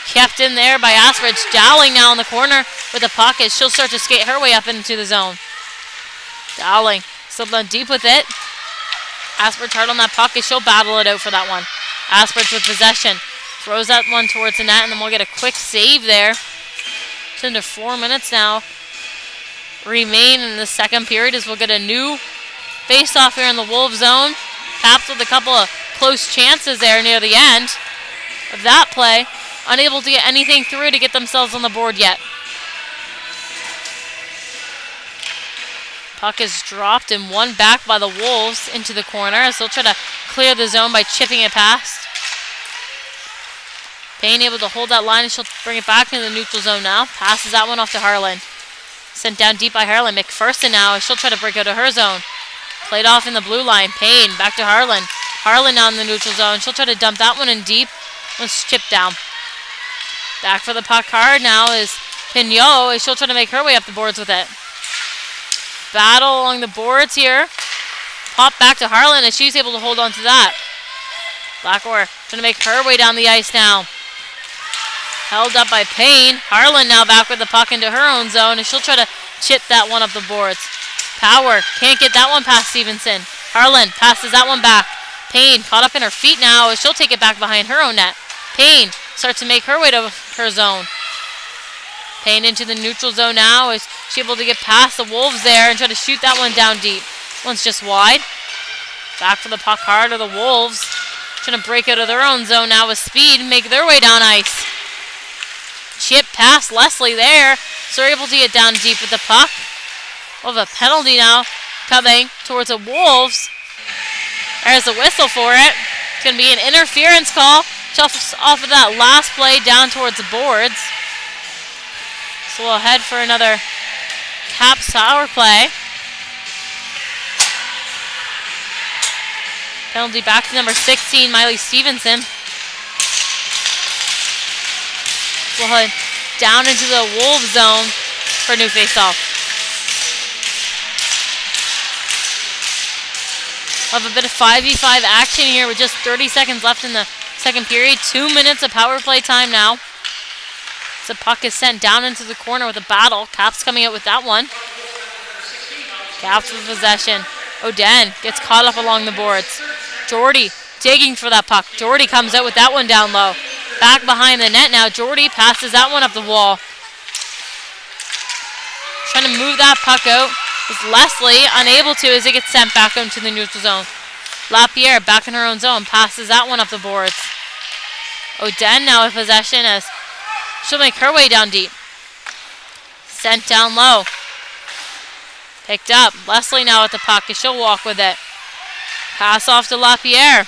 Kept in there by Asperge. Dowling now in the corner with the puck as she'll start to skate her way up into the zone. Dowling still done deep with it. Asperge hard on that puck as she'll battle it out for that one. Asperge with possession. Throws that one towards the net, and then we'll get a quick save there. It's into 4 minutes now. Remain in the second period as we'll get a new face-off here in the Wolves zone. Caps with a couple of close chances there near the end of that play. Unable to get anything through to get themselves on the board yet. Puck is dropped and won back by the Wolves into the corner as they'll try to clear the zone by chipping it past. Payne able to hold that line and she'll bring it back into the neutral zone now. Passes that one off to Harlan. Sent down deep by Harlan. McPherson now as she'll try to break out of her zone. Played off in the blue line. Payne back to Harlan. Harlan now in the neutral zone. She'll try to dump that one in deep. Let's chip down. Back for the puck hard now is Pignot as she'll try to make her way up the boards with it. Battle along the boards here. Pop back to Harlan as she's able to hold on to that. Blackmore trying to make her way down the ice now. Held up by Payne. Harlan now back with the puck into her own zone, and she'll try to chip that one up the boards. Power can't get that one past Stevenson. Harlan passes that one back. Payne caught up in her feet now as she'll take it back behind her own net. Payne starts to make her way to her zone. Payne into the neutral zone now as she's able to get past the Wolves there and try to shoot that one down deep. One's just wide. Back for the puck hard of the Wolves. Trying to break out of their own zone now with speed and make their way down ice. Chip past Leslie there. So they're able to get down deep with the puck. We'll have a penalty now coming towards the Wolves. There's a whistle for it. It's going to be an interference call. Shuffles off of that last play down towards the boards. So we'll head for another Caps power play. Penalty back to number 16, Miley Stevenson. We'll head down into the Wolves zone for a new faceoff. We'll have a bit of 5v5 action here with just 30 seconds left in the second period. 2 minutes of power play time now. The puck is sent down into the corner with a battle. Caps coming out with that one. Caps with possession. Oden gets caught up along the boards. Jordy digging for that puck. Jordy comes out with that one down low. Back behind the net now. Jordy passes that one up the wall. Trying to move that puck out. It's Leslie unable to as it gets sent back into the neutral zone. LaPierre back in her own zone. Passes that one up the boards. Oden now with possession as she'll make her way down deep. Sent down low. Picked up. Leslie now with the puck as she'll walk with it. Pass off to LaPierre.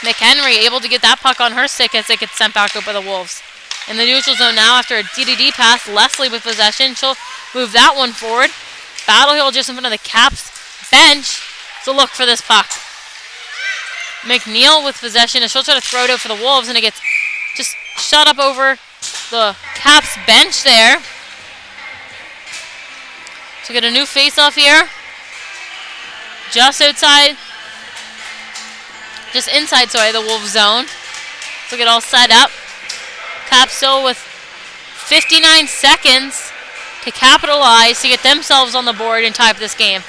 McHenry able to get that puck on her stick as it gets sent back up by the Wolves. In the neutral zone now after a DDD pass. Leslie with possession. She'll move that one forward. Battle here just in front of the Caps. bench. So look for this puck. McNeil with possession, and she'll try to throw it out for the Wolves, and it gets just shot up over the Caps bench there. So get a new face-off here. Just outside, just inside, sorry, the Wolves zone. So get all set up. Caps still with 59 seconds to capitalize to get themselves on the board and tie up this game.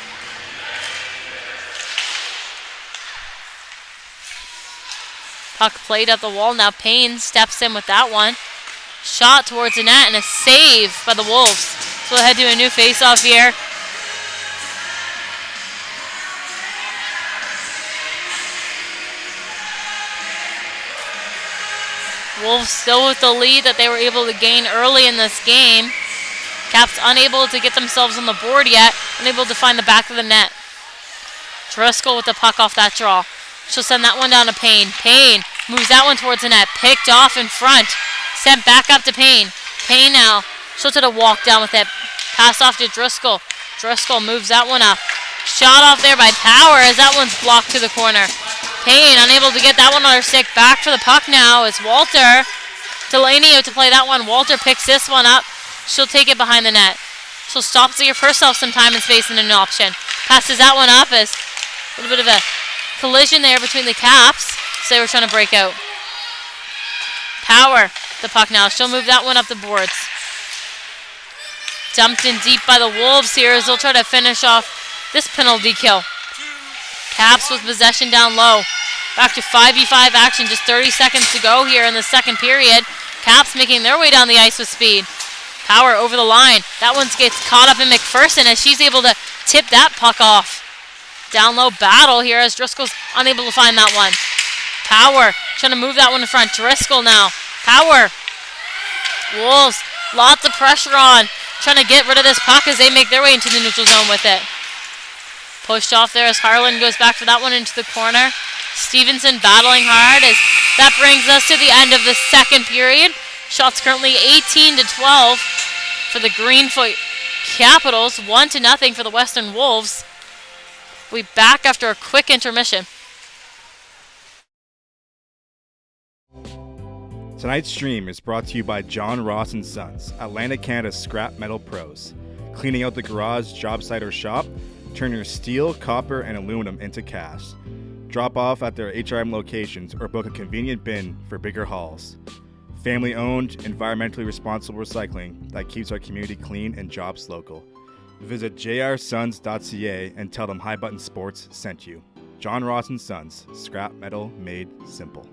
Puck played up the wall. Now Payne steps in with that one. Shot towards the net and a save by the Wolves. So we'll head to a new face-off here. Wolves still with the lead that they were able to gain early in this game. Caps unable to get themselves on the board yet. Unable to find the back of the net. Driscoll with the puck off that draw. She'll send that one down to Payne. Payne moves that one towards the net. Picked off in front. Sent back up to Payne. Payne now. She'll try to walk down with it. Pass off to Driscoll. Driscoll moves that one up. Shot off there by Power as that one's blocked to the corner. Payne unable to get that one on her stick. Back for the puck now is Walter. Delaney out to play that one. Walter picks this one up. She'll take it behind the net. She'll stop to give herself some time and space and an option. Passes that one up as a little bit of a collision there between the Caps. So they were trying to break out. Power, the puck now. She'll move that one up the boards. Dumped in deep by the Wolves here as they'll try to finish off this penalty kill. Caps with possession down low. Back to 5v5 action. Just 30 seconds to go here in the second period. Caps making their way down the ice with speed. Power over the line. That one gets caught up in McPherson as she's able to tip that puck off. Down low battle here as Driscoll's unable to find that one. Power trying to move that one in front. Driscoll now. Power. Wolves, lots of pressure on. Trying to get rid of this puck as they make their way into the neutral zone with it. Pushed off there as Harlan goes back for that one into the corner. Stevenson battling hard as that brings us to the end of the second period. Shots currently 18-12 for the Greenfoot Capitals. 1-0 for the Western Wolves. We'll be back after a quick intermission. Tonight's stream is brought to you by John Ross & Sons, Atlantic Canada's scrap metal pros. Cleaning out the garage, job site, or shop, turn your steel, copper, and aluminum into cash. Drop off at their HRM locations or book a convenient bin for bigger hauls. Family-owned, environmentally responsible recycling that keeps our community clean and jobs local. Visit jrsons.ca and tell them High Button Sports sent you. John Ross & Sons, scrap metal made simple.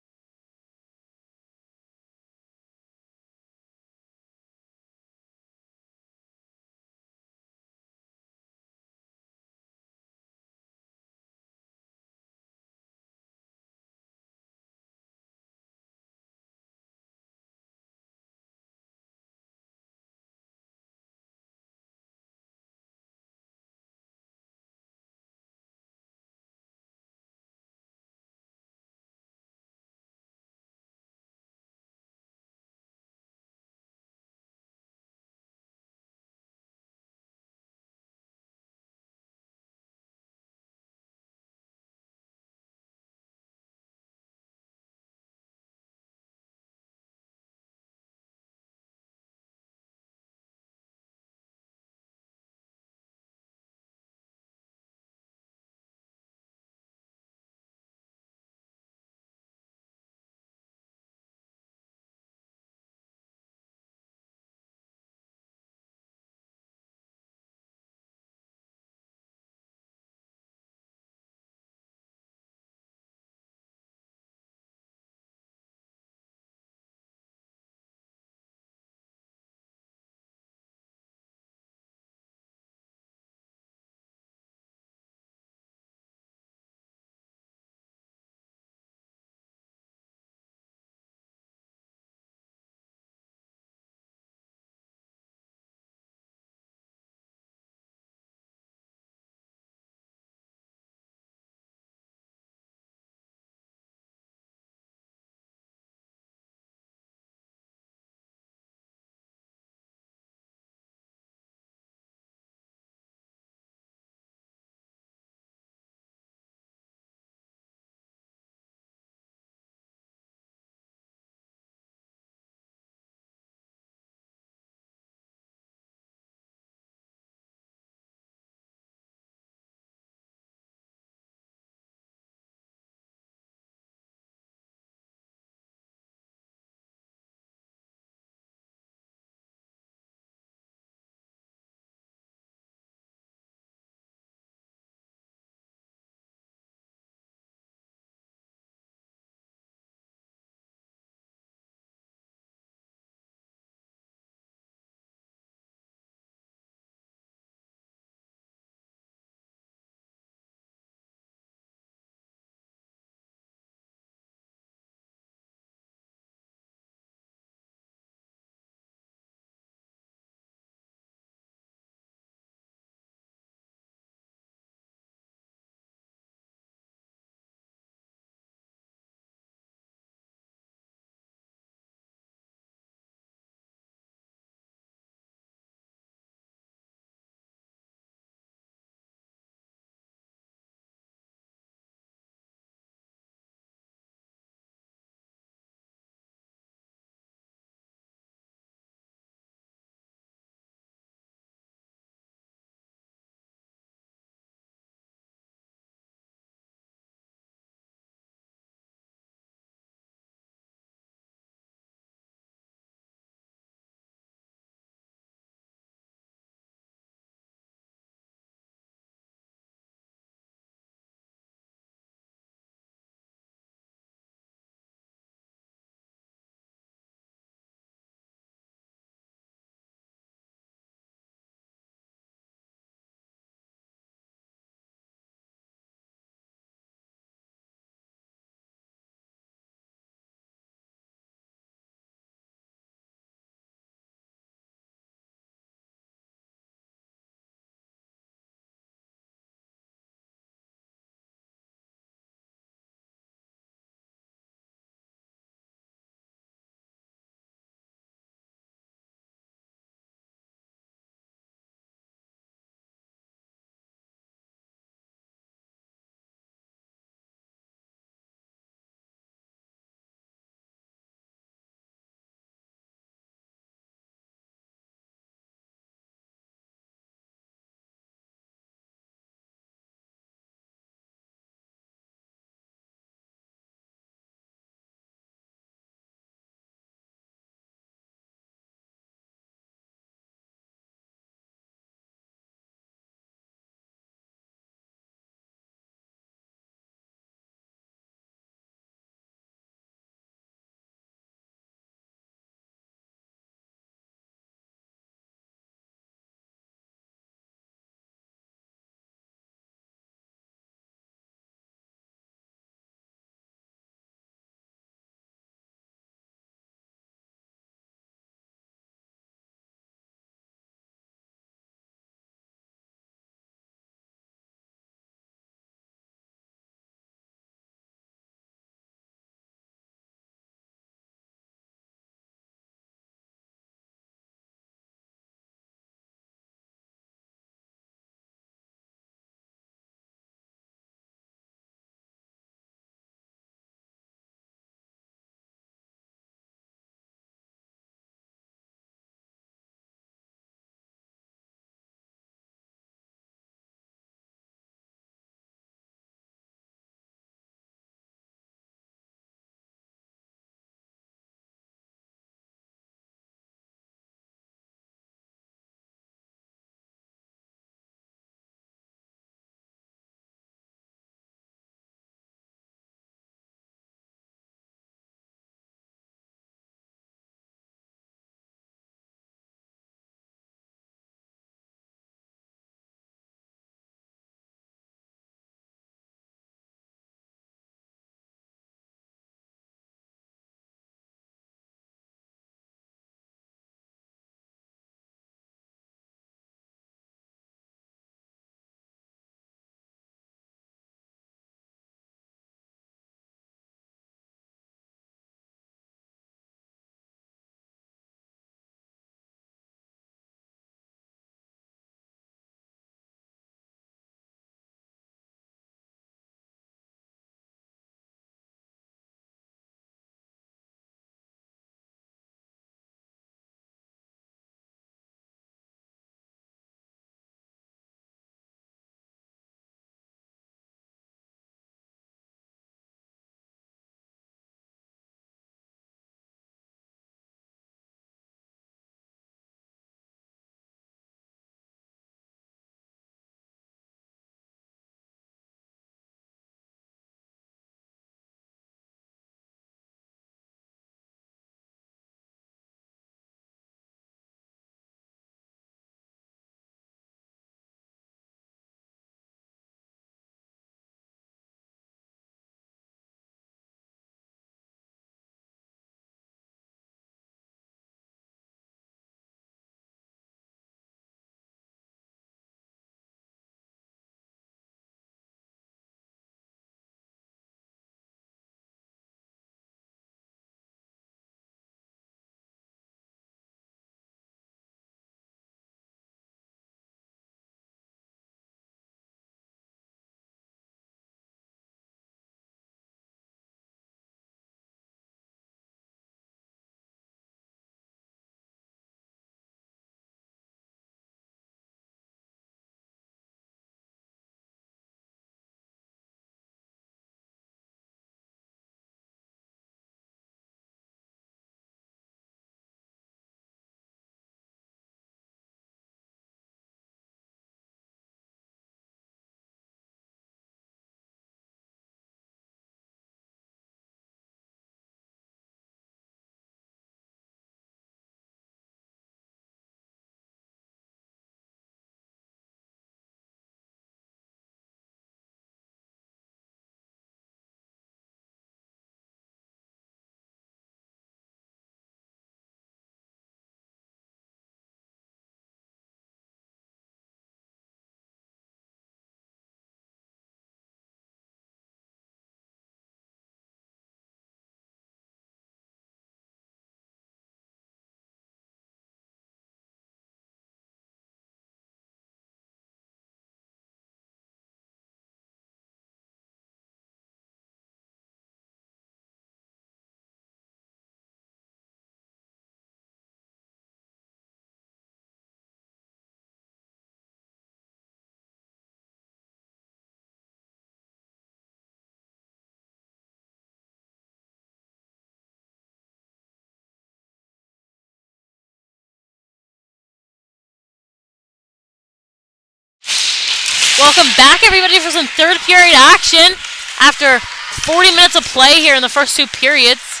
Welcome back, everybody, for some third period action. After 40 minutes of play here in the first two periods,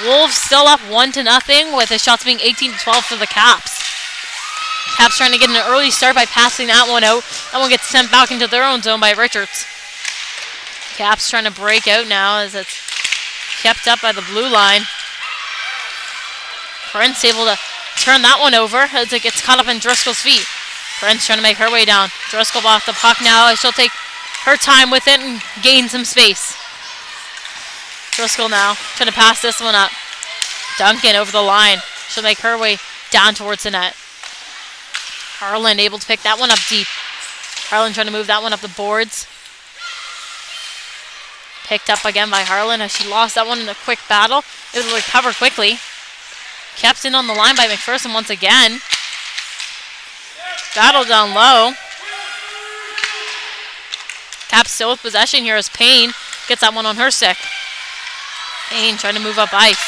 Wolves still up 1-0 with the shots being 18-12 for the Caps. Caps trying to get an early start by passing that one out. That one gets sent back into their own zone by Richards. Caps trying to break out now as it's kept up by the blue line. Prince able to turn that one over as it gets caught up in Driscoll's feet. Prince trying to make her way down. Driscoll off the puck now as she'll take her time with it and gain some space. Driscoll now trying to pass this one up. Duncan over the line. She'll make her way down towards the net. Harlan able to pick that one up deep. Harlan trying to move that one up the boards. Picked up again by Harlan as she lost that one in a quick battle. Able to recover quickly. Kept in on the line by McPherson once again. Battle down low. Caps still with possession here as Payne gets that one on her stick. Payne trying to move up ice.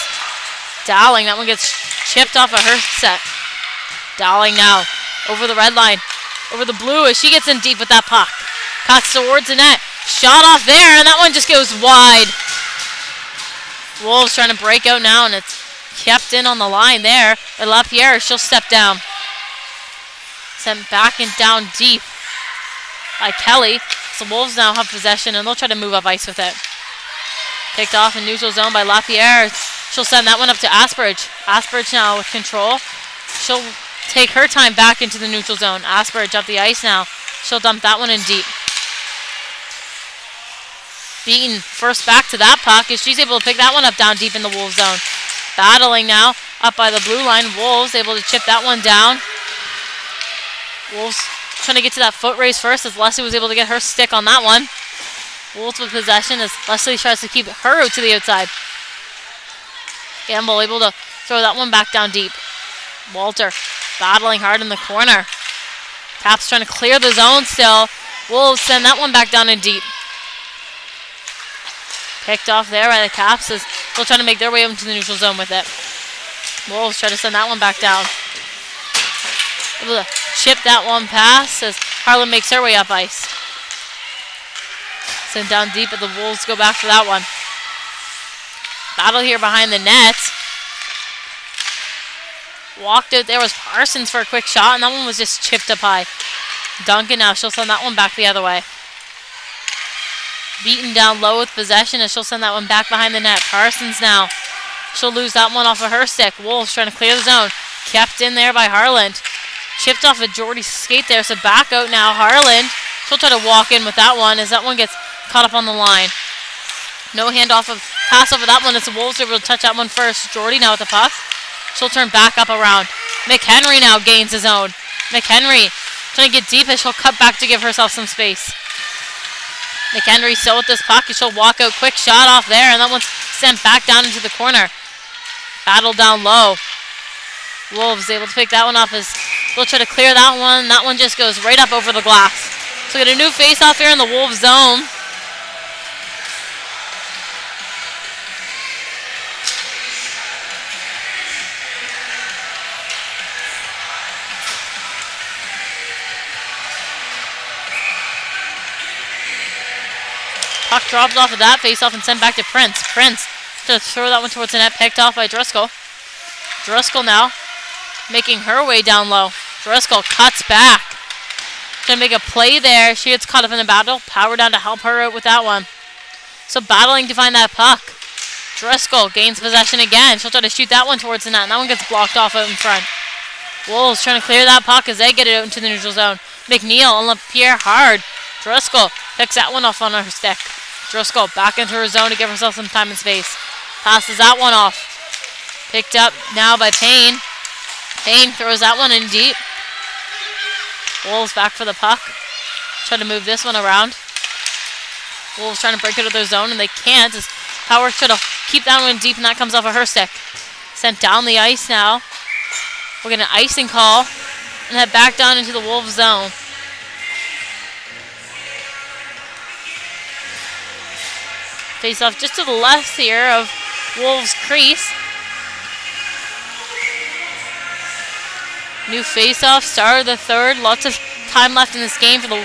Dowling, that one gets chipped off of her set. Dowling now over the red line, over the blue as she gets in deep with that puck. Cuts towards the net. Shot off there, and that one just goes wide. Wolves trying to break out now, and it's kept in on the line there by LaPierre. She'll step down. Sent back and down deep by Kelly. So Wolves now have possession, and they'll try to move up ice with it. Picked off in neutral zone by LaPierre. She'll send that one up to Asperge. Asperge now with control. She'll take her time back into the neutral zone. Asperge up the ice now. She'll dump that one in deep. Beaton first back to that puck as she's able to pick that one up down deep in the Wolves zone. Battling now up by the blue line. Wolves able to chip that one down. Wolves trying to get to that foot race first as Leslie was able to get her stick on that one. Wolves with possession as Leslie tries to keep her out to the outside. Gamble able to throw that one back down deep. Walter battling hard in the corner. Caps trying to clear the zone still. Wolves send that one back down in deep. Picked off there by the Caps as they'll try to make their way into the neutral zone with it. Wolves try to send that one back down. Able to chip that one pass as Harlan makes her way up ice. Sent down deep, but the Wolves go back for that one. Battle here behind the net. Walked out there was Parsons for a quick shot, and that one was just chipped up high. Duncan now, she'll send that one back the other way. Beaten down low with possession, and she'll send that one back behind the net. Parsons now. She'll lose that one off of her stick. Wolves trying to clear the zone. Kept in there by Harland. Chipped off of Jordy's skate there, so back out now. Harland. She'll try to walk in with that one as that one gets caught up on the line. No handoff of pass over that one as the Wolves are able to touch that one first. Jordy now with the puck. She'll turn back up around. McHenry now gains his own. McHenry trying to get deep as she'll cut back to give herself some space. McHenry still with this puck. She'll walk out. Quick shot off there, and that one's sent back down into the corner. Battle down low. Wolves able to pick that one up as they'll try to clear that one. That one just goes right up over the glass. So we get a new face-off here in the Wolves zone. Puck drops off of that face-off and sent back to Prince. Prince to throw that one towards the net, picked off by Driscoll. Driscoll now making her way down low. Driscoll cuts back. Gonna make a play there. She gets caught up in the battle. Power down to help her out with that one. So battling to find that puck. Driscoll gains possession again. She'll try to shoot that one towards the net, and that one gets blocked off out in front. Wolves trying to clear that puck as they get it out into the neutral zone. McNeil and LaPierre hard. Driscoll picks that one off on her stick. Driscoll back into her zone to give herself some time and space. Passes that one off. Picked up now by Payne. Payne throws that one in deep. Wolves back for the puck. Trying to move this one around. Wolves trying to break out of their zone, and they can't as Power trying to keep that one deep, and that comes off of her stick. Sent down the ice now. We're going to icing call and head back down into the Wolves zone. Face off just to the left here of Wolves crease. New face-off, start of the third. Lots of time left in this game for the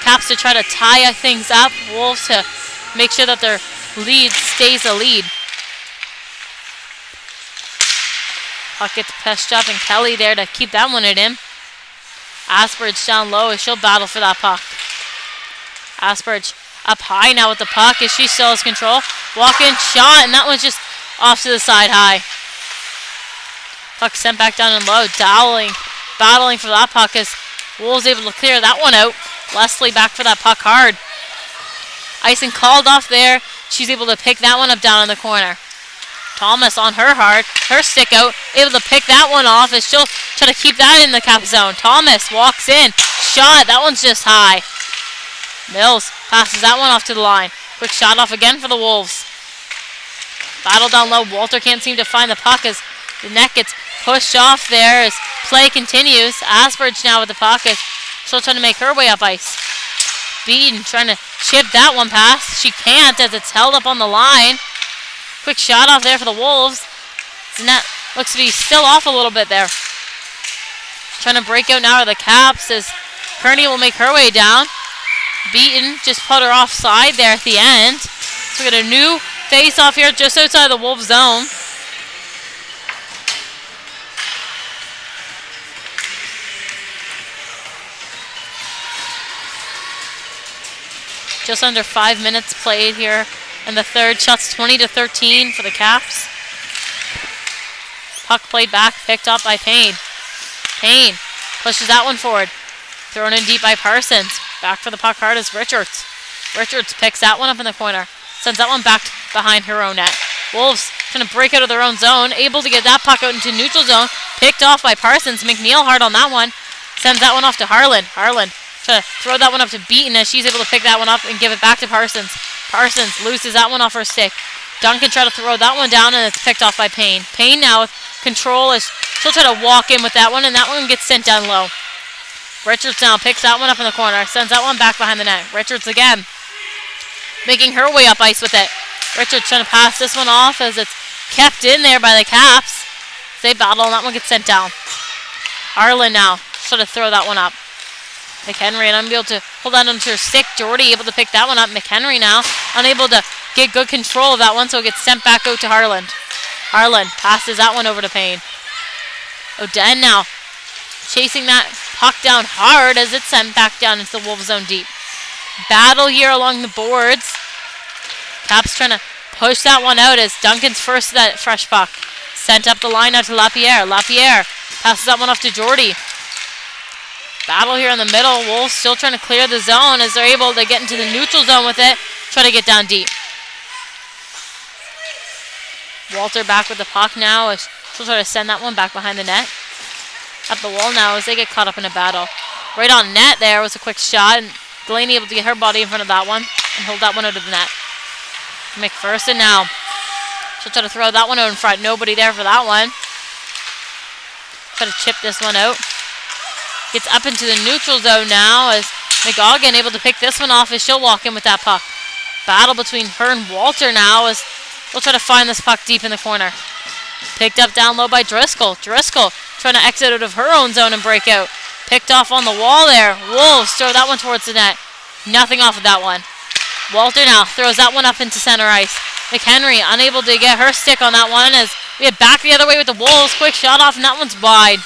Caps to try to tie things up. Wolves to make sure that their lead stays a lead. Puck gets pushed up, and Kelly there to keep that one at him. Asperge down low as she'll battle for that puck. Asperge up high now with the puck as she still has control. Walk-in shot, and that one's just off to the side high. Puck sent back down and low. Dowling, battling for that puck as Wolves able to clear that one out. Leslie back for that puck hard. Icing called off there. She's able to pick that one up down in the corner. Thomas on her hard. Her stick out. Able to pick that one off as she'll try to keep that in the cap zone. Thomas walks in. Shot. That one's just high. Mills passes that one off to the line. Quick shot off again for the Wolves. Battle down low. Walter can't seem to find the puck as the net gets pushed off there as play continues. Asperge now with the puck as she'll try to make her way up ice. Beaton trying to chip that one past. She can't as it's held up on the line. Quick shot off there for the Wolves. The net looks to be still off a little bit there. Trying to break out now are the Caps as Kearney will make her way down. Beaton just put her offside there at the end. So we got a new face-off here just outside the Wolves zone. Just under 5 minutes played here in the third. Shots 20-13 for the Caps. Puck played back, picked up by Payne. Payne pushes that one forward. Thrown in deep by Parsons. Back for the puck hard is Richards. Richards picks that one up in the corner. Sends that one back behind her own net. Wolves trying to break out of their own zone. Able to get that puck out into neutral zone. Picked off by Parsons. McNeil hard on that one. Sends that one off to Harlan. Harlan trying to throw that one up to Beaton as she's able to pick that one up and give it back to Parsons. Parsons loses that one off her stick. Duncan try to throw that one down and it's picked off by Payne. Payne now with control as she'll try to walk in with that one and that one gets sent down low. Richards now picks that one up in the corner. Sends that one back behind the net. Richards again making her way up ice with it. Richards trying to pass this one off as it's kept in there by the Caps. They battle and that one gets sent down. Harlan now trying to throw that one up. McHenry unable to hold that onto her stick. Jordy able to pick that one up. McHenry now unable to get good control of that one, so it gets sent back out to Harlan. Harlan passes that one over to Payne. Oden now chasing that puck down hard as it's sent back down into the Wolves zone deep. Battle here along the boards. Caps trying to push that one out as Duncan's first to that fresh puck. Sent up the line out to Lapierre. Lapierre passes that one off to Jordy. Battle here in the middle. Wolves still trying to clear the zone as they're able to get into the neutral zone with it. Try to get down deep. Walter back with the puck now as she'll try to send that one back behind the net. Up the wall now as they get caught up in a battle. Right on net there was a quick shot and Delaney able to get her body in front of that one and hold that one out of the net. McPherson now. She'll try to throw that one out in front. Nobody there for that one. Try to chip this one out. Gets up into the neutral zone now as McGoggin able to pick this one off as she'll walk in with that puck. Battle between her and Walter now as we'll try to find this puck deep in the corner. Picked up down low by Driscoll. Driscoll trying to exit out of her own zone and break out. Picked off on the wall there. Wolves throw that one towards the net. Nothing off of that one. Walter now throws that one up into center ice. McHenry unable to get her stick on that one as we head back the other way with the Wolves. Quick shot off and that one's wide.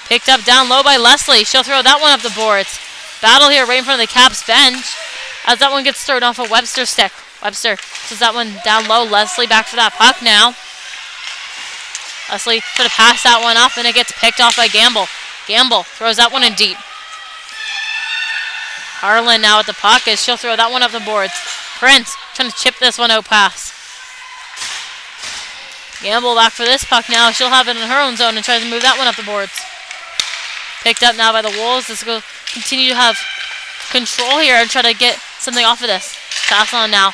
Picked up down low by Leslie. She'll throw that one up the boards. Battle here right in front of the Caps bench as that one gets thrown off a Webster stick. Webster says that one down low. Leslie back for that puck now. Leslie trying to pass that one up and it gets picked off by Gamble. Gamble throws that one in deep. Harlan now at the puck as she'll throw that one up the boards. Prince trying to chip this one out pass. Gamble back for this puck now. She'll have it in her own zone and tries to move that one up the boards. Picked up now by the Wolves. This will continue to have control here and try to get something off of this. Pass on now.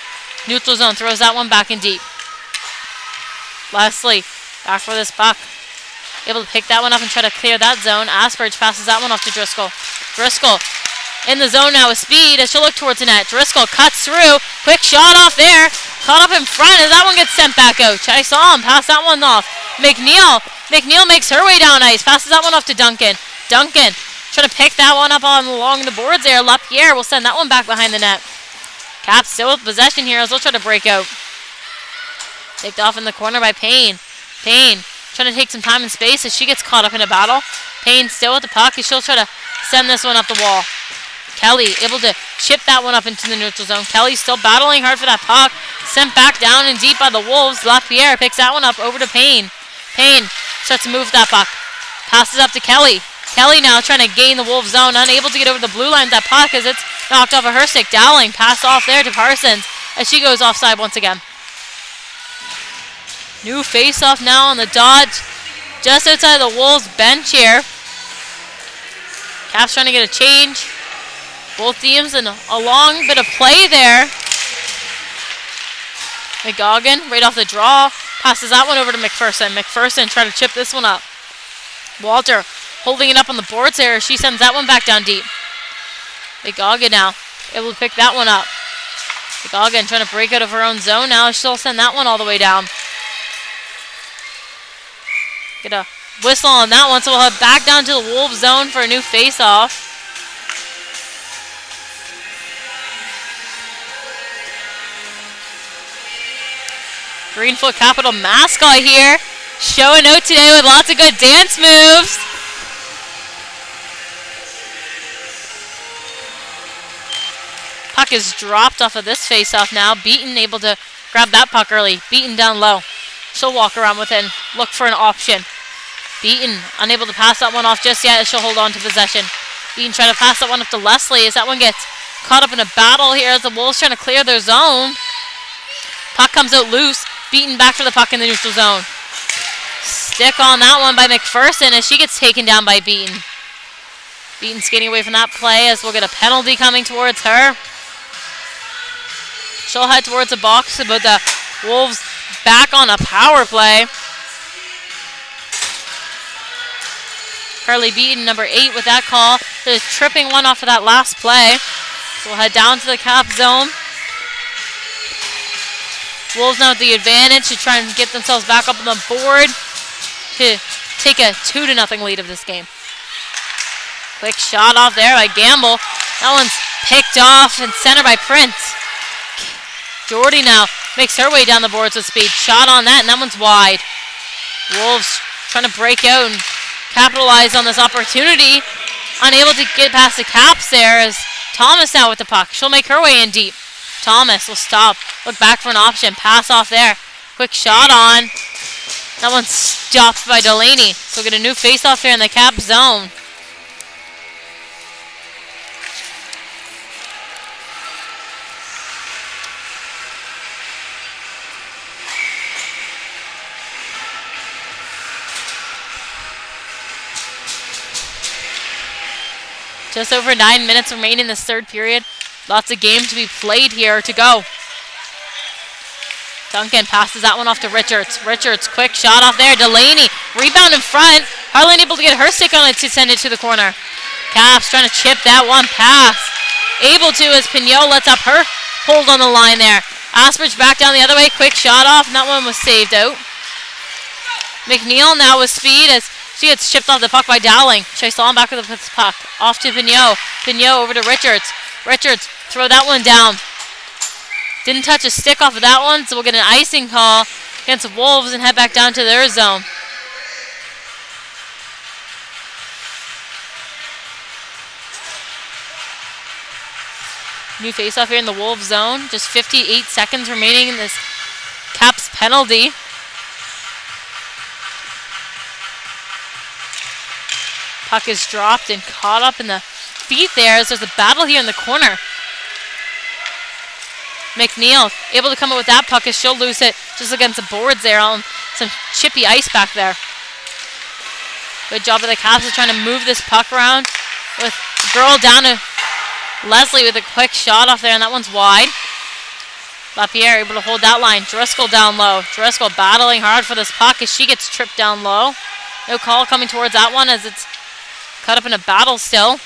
Neutral zone throws that one back in deep. Leslie back for this puck. Able to pick that one up and try to clear that zone. Asperge passes that one off to Driscoll. Driscoll in the zone now with speed as she'll look towards the net. Driscoll cuts through. Quick shot off there. Caught up in front as that one gets sent back out. I saw him pass that one off. McNeil makes her way down ice. Passes that one off to Duncan. Duncan trying to pick that one up along the boards there. LaPierre will send that one back behind the net. Caps still with possession here as they'll try to break out. Picked off in the corner by Payne. Payne trying to take some time and space as she gets caught up in a battle. Payne still with the puck as she'll try to send this one up the wall. Kelly able to chip that one up into the neutral zone. Kelly still battling hard for that puck. Sent back down and deep by the Wolves. LaPierre picks that one up over to Payne. Payne starts to move that puck. Passes up to Kelly. Kelly now trying to gain the Wolves zone. Unable to get over the blue line with that puck as it's knocked off of her stick. Dowling pass off there to Parsons as she goes offside once again. New face-off now on the dodge just outside the Wolves bench here. Caps trying to get a change. Both teams in a long bit of play there. McGoggin right off the draw. Passes that one over to McPherson. McPherson trying to chip this one up. Walter holding it up on the boards there. She sends that one back down deep. McGoggin now able to pick that one up. McGoggin trying to break out of her own zone now. She'll send that one all the way down. Get a whistle on that one, so we'll head back down to the Wolves zone for a new face-off. Greenfoot Capital mascot here, showing out today with lots of good dance moves. Puck is dropped off of this face-off now. Beaton able to grab that puck early. Beaton down low. She'll walk around with it and look for an option. Beaton unable to pass that one off just yet as she'll hold on to possession. Beaton trying to pass that one up to Leslie as that one gets caught up in a battle here as the Wolves trying to clear their zone. Puck comes out loose. Beaton back for the puck in the neutral zone. Stick on that one by McPherson as she gets taken down by Beaton. Beaton skating away from that play as we'll get a penalty coming towards her. She'll head towards the box, but the Wolves back on a power play. Carly Beaton, number 8, with that call. There's tripping one off of that last play. So we'll head down to the cap zone. Wolves now with the advantage to try and get themselves back up on the board to take a 2-0 lead of this game. Quick shot off there by Gamble. That one's picked off and centered by Prince. Jordy now makes her way down the boards with speed. Shot on that, and that one's wide. Wolves trying to break out and capitalize on this opportunity. Unable to get past the Caps there as Thomas now with the puck. She'll make her way in deep. Thomas will stop. Look back for an option. Pass off there. Quick shot on. That one's stopped by Delaney. So we'll get a new face-off here in the Cap zone. Just over 9 minutes remaining in this third period. Lots of game to be played here to go. Duncan passes that one off to Richards. Richards, quick shot off there. Delaney, rebound in front. Hardly able to get her stick on it to send it to the corner. Caps trying to chip that one pass. Able to as Pignot lets up her hold on the line there. Asperge back down the other way. Quick shot off, and that one was saved out. McNeil now with speed as she gets chipped off the puck by Dowling. Chiasson back with the puck. Off to Pignot. Pignot over to Richards. Richards, throw that one down. Didn't touch a stick off of that one, so we'll get an icing call against the Wolves and head back down to their zone. New faceoff here in the Wolves zone. Just 58 seconds remaining in this Caps penalty. Puck is dropped and caught up in the feet there as there's a battle here in the corner. McNeil able to come up with that puck as she'll lose it just against the boards there on some chippy ice back there. Good job of the Caps of trying to move this puck around with the girl down to Leslie with a quick shot off there, and that one's wide. LaPierre able to hold that line. Driscoll down low. Driscoll battling hard for this puck as she gets tripped down low. No call coming towards that one as it's cut up in a battle still.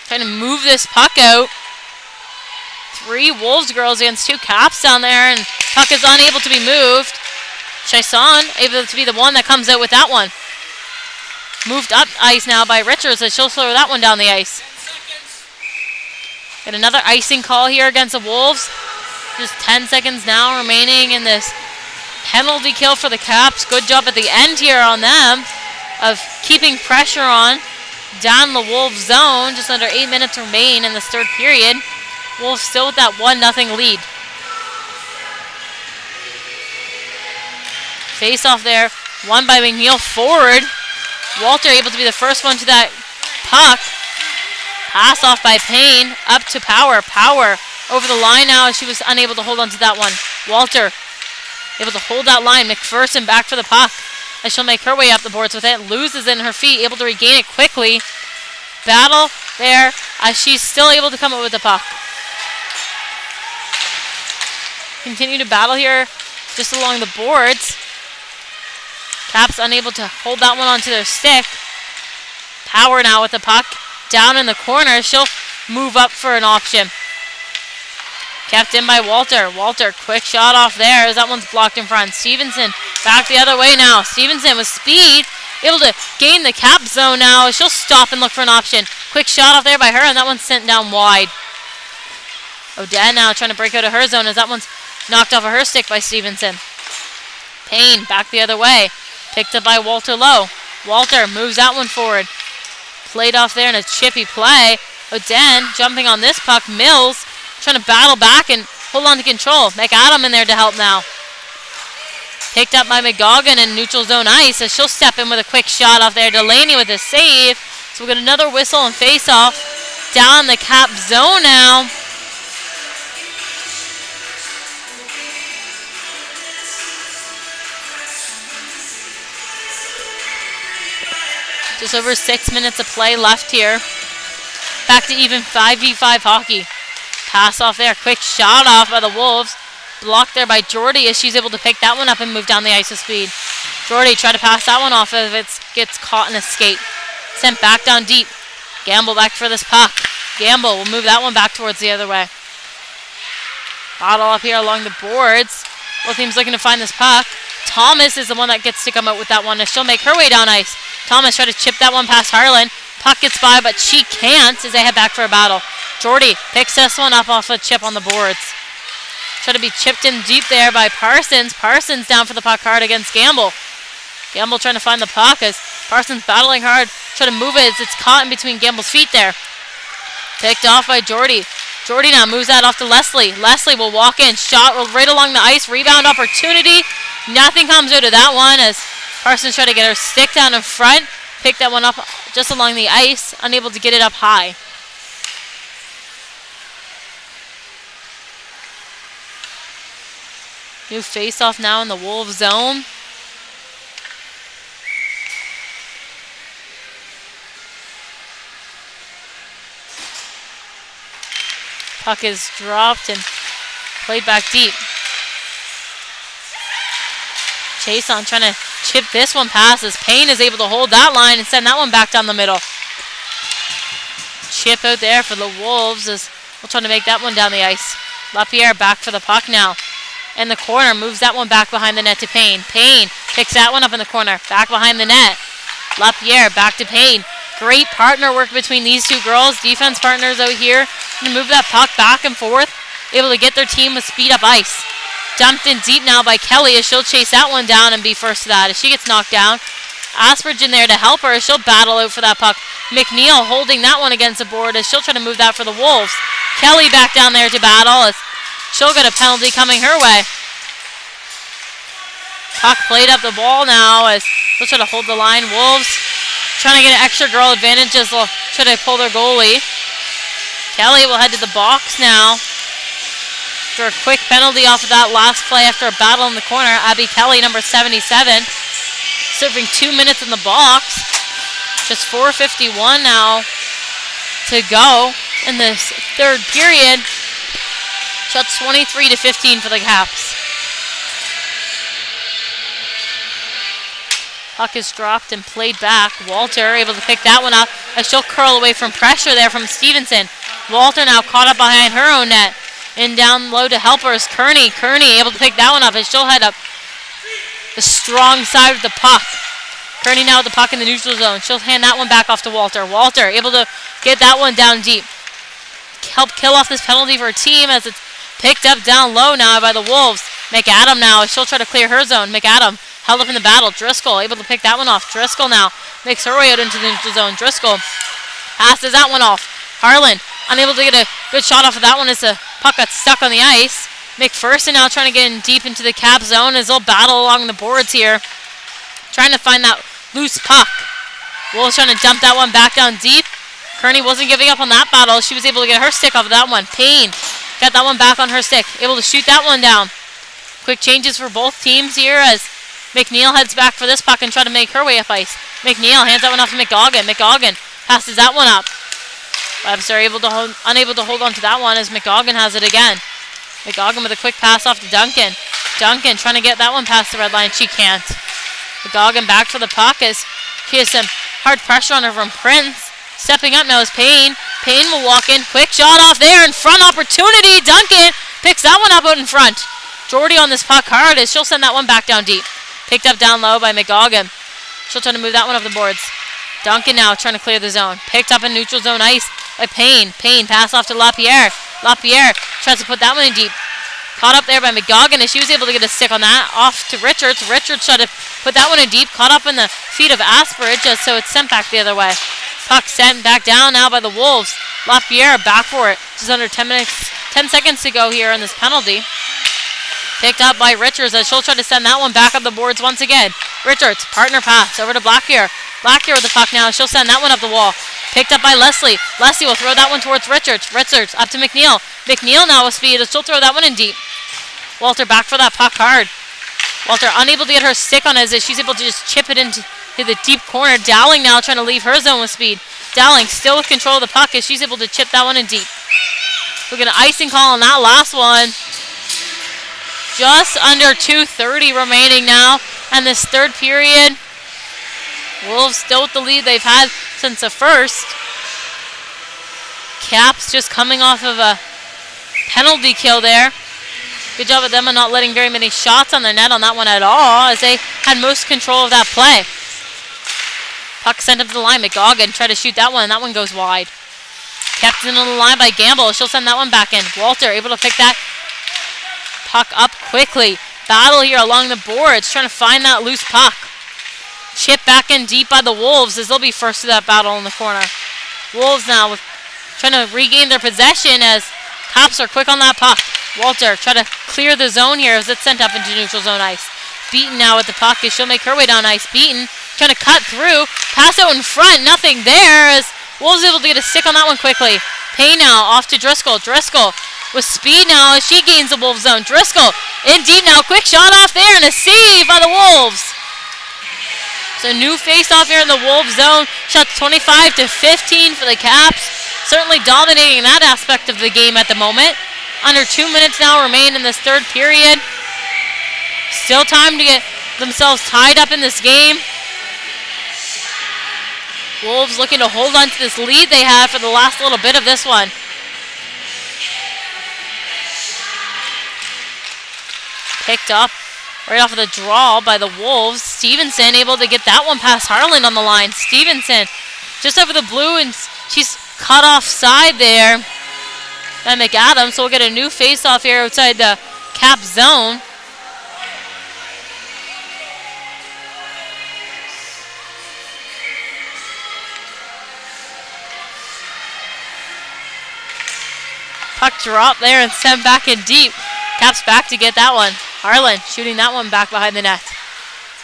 Trying to move this puck out. 3 Wolves girls against 2 Caps down there, and puck is unable to be moved. Chiasson able to be the one that comes out with that one. moved up ice now by Richards as she'll throw that one down the ice. Get another icing call here against the Wolves. Just 10 seconds now remaining in this penalty kill for the Caps. Good job at the end here on them of keeping pressure on down the Wolves zone. Just under 8 minutes remain in this third period. Wolves still with that 1-0 lead. Face off there, won by McNeil forward. Walter able to be the first one to that puck. Pass off by Payne, up to Power. Power over the line now as she was unable to hold on to that one. Walter able to hold that line. McPherson back for the puck as she'll make her way up the boards with it. Loses it in her feet, able to regain it quickly. Battle there as she's still able to come up with the puck. Continue to battle here just along the boards. Caps unable to hold that one onto their stick. Power now with the puck. Down in the corner. She'll move up for an option. Kept in by Walter. Walter, quick shot off there as that one's blocked in front. Stevenson back the other way now. Stevenson with speed. Able to gain the Cap zone now. She'll stop and look for an option. Quick shot off there by her and that one's sent down wide. Odette now trying to break out of her zone as that one's knocked off of her stick by Stevenson. Payne back the other way. Picked up by Walter Lowe. Walter moves that one forward. Played off there in a chippy play. Oden jumping on this puck. Mills trying to battle back and hold on to control. McAdam in there to help now. Picked up by McGoggin in neutral zone ice as she'll step in with a quick shot off there. Delaney with a save. So we'll get another whistle and face off down the Cap zone now. Just over 6 minutes of play left here. Back to even 5v5 hockey. Pass off there. Quick shot off by the Wolves. Blocked there by Jordy as she's able to pick that one up and move down the ice with speed. Jordy tried to pass that one off as it gets caught in a skate. Sent back down deep. Gamble back for this puck. Gamble will move that one back towards the other way. Battle up here along the boards. Both teams looking to find this puck. Thomas is the one that gets to come out with that one as she'll make her way down ice. Thomas tried to chip that one past Harlan. Puck gets by, but she can't as they head back for a battle. Jordy picks this one up off a chip on the boards. Try to be chipped in deep there by Parsons. Parsons down for the puck hard against Gamble. Gamble trying to find the puck as Parsons battling hard. Try to move it as it's caught in between Gamble's feet there. Picked off by Jordy. Jordy now moves that off to Leslie. Leslie will walk in. Shot right along the ice. Rebound opportunity. Nothing comes out of that one as Parsons tried to get her stick down in front. Picked that one up just along the ice. Unable to get it up high. New face-off now in the Wolves zone. Puck is dropped and played back deep. Chason trying to chip this one past as Payne is able to hold that line and send that one back down the middle. Chip out there for the Wolves as we're trying to make that one down the ice. LaPierre back for the puck now. In the corner, moves that one back behind the net to Payne. Payne picks that one up in the corner, back behind the net. LaPierre back to Payne. Great partner work between these two girls. Defense partners out here. Going to move that puck back and forth. Able to get their team with speed up ice. Dumped in deep now by Kelly as she'll chase that one down and be first to that. As she gets knocked down, Asperge in there to help her as she'll battle out for that puck. McNeil holding that one against the board as she'll try to move that for the Wolves. Kelly back down there to battle as she'll get a penalty coming her way. Puck played up the ball now as they'll try to hold the line. Wolves trying to get an extra girl advantage as they'll try to pull their goalie. Kelly will head to the box now. After a quick penalty off of that last play after a battle in the corner. Abby Kelly, number 77, serving 2 minutes in the box. Just 4:51 now to go in this third period. Shots 23-15 for the Caps. Puck is dropped and played back. Walter able to pick that one up as she'll curl away from pressure there from Stevenson. Walter now caught up behind her own net. In down low to help her is Kearney. Kearney able to pick that one up as she'll head up the strong side of the puck. Kearney now with the puck in the neutral zone. She'll hand that one back off to Walter. Walter able to get that one down deep. Help kill off this penalty for her team as it's picked up down low now by the Wolves. McAdam now. She'll try to clear her zone. McAdam held up in the battle. Driscoll able to pick that one off. Driscoll now makes her way out into the neutral zone. Driscoll passes that one off. Harlan unable to get a good shot off of that one as the puck got stuck on the ice. McPherson now trying to get in deep into the Cap zone as they'll battle along the boards here. Trying to find that loose puck. Wolves trying to dump that one back down deep. Kearney wasn't giving up on that battle. She was able to get her stick off of that one. Payne got that one back on her stick. Able to shoot that one down. Quick changes for both teams here as McNeil heads back for this puck and try to make her way up ice. McNeil hands that one off to McGoggin. McGoggin passes that one up. Webster unable to hold on to that one as McGoggin has it again. McGoggin with a quick pass off to Duncan. Duncan trying to get that one past the red line. She can't. McGoggin back for the puck as she has some hard pressure on her from Prince. Stepping up now is Payne. Payne will walk in. Quick shot off there in front. Opportunity. Duncan picks that one up out in front. Jordy on this puck hard as she'll send that one back down deep. Picked up down low by McGoggin. She'll try to move that one up the boards. Duncan now trying to clear the zone. Picked up in neutral zone ice by Payne. Payne pass off to LaPierre. LaPierre tries to put that one in deep. Caught up there by McGoggin as she was able to get a stick on that. Off to Richards. Richards tried to put that one in deep. Caught up in the feet of Asperage just so it's sent back the other way. Puck sent back down now by the Wolves. LaPierre back for it. Just under 10 seconds to go here on this penalty. Picked up by Richards as she'll try to send that one back up the boards once again. Richards, partner pass over to Blackyear. Blackyear with the puck now. She'll send that one up the wall. Picked up by Leslie. Leslie will throw that one towards Richards. Richards up to McNeil. McNeil now with speed. She'll throw that one in deep. Walter back for that puck hard. Walter unable to get her stick on it as she's able to just chip it into the deep corner. Dowling now trying to leave her zone with speed. Dowling still with control of the puck as she's able to chip that one in deep. We'll get an icing call on that last one. Just under 2:30 remaining now. And this third period, Wolves still with the lead they've had since the first. Caps just coming off of a penalty kill there. Good job of them on not letting very many shots on the net on that one at all as they had most control of that play. Puck sent up to the line. McGoggin tried to shoot that one and that one goes wide. Kept in on the line by Gamble. She'll send that one back in. Walter able to pick that puck up quickly. Battle here along the boards trying to find that loose puck. Chip back in deep by the Wolves as they'll be first to that battle in the corner. Wolves now trying to regain their possession as Cops are quick on that puck. Walter try to clear the zone here as it's sent up into neutral zone ice. Beaton now with the puck as she'll make her way down ice. Beaton trying to cut through. Pass out in front. Nothing there as Wolves able to get a stick on that one quickly. Payne now off to Driscoll. Driscoll with speed now as she gains the Wolves zone. Driscoll in deep now. Quick shot off there and a save by the Wolves. So new face-off here in the Wolves zone. Shots 25-15 for the Caps. Certainly dominating that aspect of the game at the moment. Under 2 minutes now remain in this third period. Still time to get themselves tied up in this game. Wolves looking to hold on to this lead they have for the last little bit of this one. Picked up right off of the draw by the Wolves. Stevenson able to get that one past Harlan on the line. Stevenson just over the blue and she's cut off side there by McAdams. So we'll get a new face-off here outside the Cap zone. Puck drop there and sent back in deep. Caps back to get that one. Harlan shooting that one back behind the net.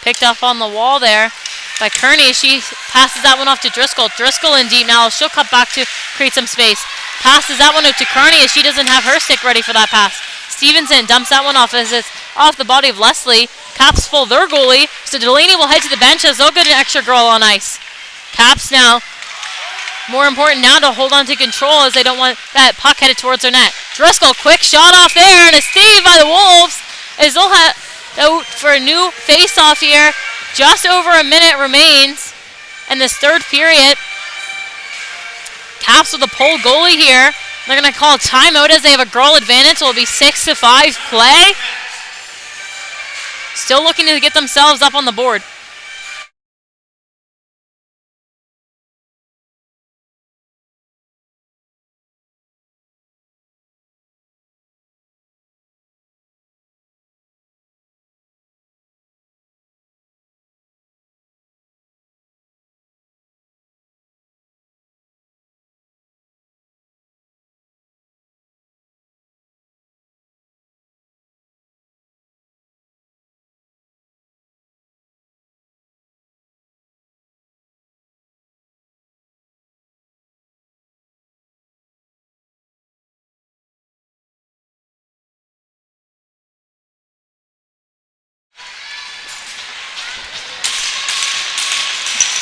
Picked up on the wall there by Kearney. She passes that one off to Driscoll. Driscoll in deep now. She'll cut back to create some space. Passes that one out to Kearney as she doesn't have her stick ready for that pass. Stevenson dumps that one off as it's off the body of Leslie. Caps pull their goalie. So Delaney will head to the bench as they'll get an extra girl on ice. Caps now. More important now to hold on to control as they don't want that puck headed towards their net. Driscoll, quick shot off there and a save by the Wolves as they'll have out for a new face-off here. Just over a minute remains in this third period. Caps with a pole goalie here. They're going to call a timeout as they have a girl advantage. So it'll be 6-5 play. Still looking to get themselves up on the board.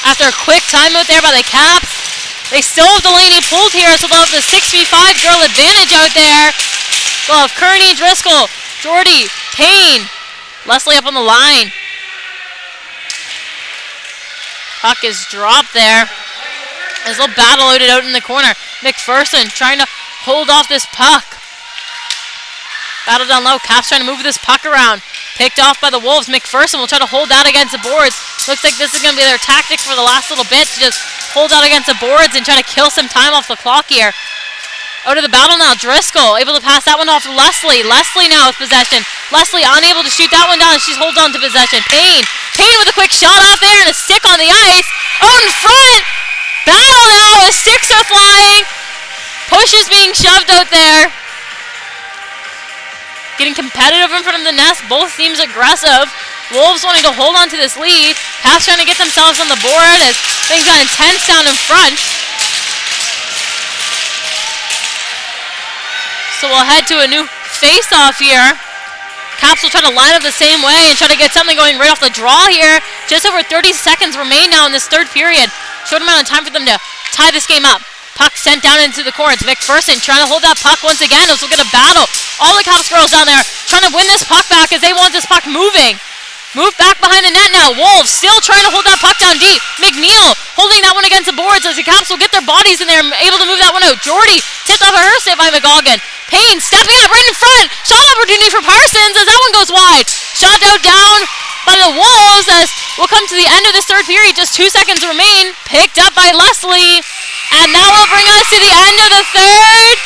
After a quick timeout there by the Caps, they still have Delaney pulled here, so they'll have the 6v5 girl advantage out there. They'll have Kearney, Driscoll, Jordy, Payne, Leslie up on the line. Puck is dropped there. There's a little battle out in the corner. McPherson trying to hold off this puck. Battle down low. Caps trying to move this puck around. Picked off by the Wolves. McPherson will try to hold out against the boards. Looks like this is going to be their tactic for the last little bit, to just hold out against the boards and try to kill some time off the clock here. Out of the battle now, Driscoll able to pass that one off to Leslie. Leslie now with possession. Leslie unable to shoot that one down. She's holds on to possession. Payne with a quick shot off there and a stick on the ice. Out in front. Battle now as sticks are flying. Push is being shoved out there. Getting competitive in front of the nest. Both teams aggressive. Wolves wanting to hold on to this lead. Caps trying to get themselves on the board as things got intense down in front. So we'll head to a new face-off here. Caps will try to line up the same way and try to get something going right off the draw here. Just over 30 seconds remain now in this third period. Short amount of time for them to tie this game up. Puck sent down into the corners. McPherson trying to hold that puck once again. This will get a battle. All the Caps girls down there trying to win this puck back as they want this puck moving. Move back behind the net now. Wolves still trying to hold that puck down deep. McNeil holding that one against the boards as the Caps will get their bodies in there and able to move that one out. Jordy tipped off a her save by McGoggin. Payne stepping up right in front. Shot opportunity for Parsons as that one goes wide. Shot out down by the Wolves as we'll come to the end of this third period. Just 2 seconds remain. Picked up by Leslie. And now will bring us to the end of the third,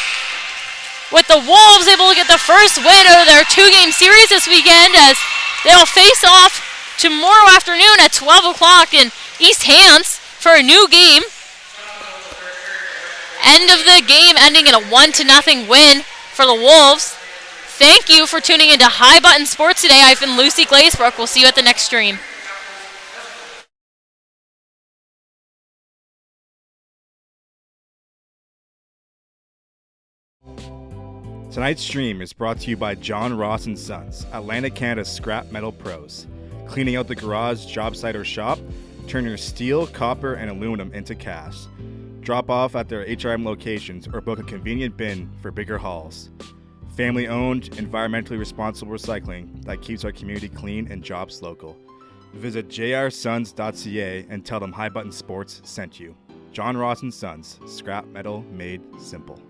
with the Wolves able to get the first win of their 2-game series this weekend, as they'll face off tomorrow afternoon at 12 o'clock in East Hants for a new game. End of the game ending in a 1-0 win for the Wolves. Thank you for tuning into High Button Sports today. I've been Lucy Glazebrook. We'll see you at the next stream. Tonight's stream is brought to you by John Ross & Sons, Atlantic Canada's scrap metal pros. Cleaning out the garage, job site, or shop, turn your steel, copper, and aluminum into cash. Drop off at their HRM locations or book a convenient bin for bigger hauls. Family-owned, environmentally responsible recycling that keeps our community clean and jobs local. Visit jrsons.ca and tell them High Button Sports sent you. John Ross & Sons, scrap metal made simple.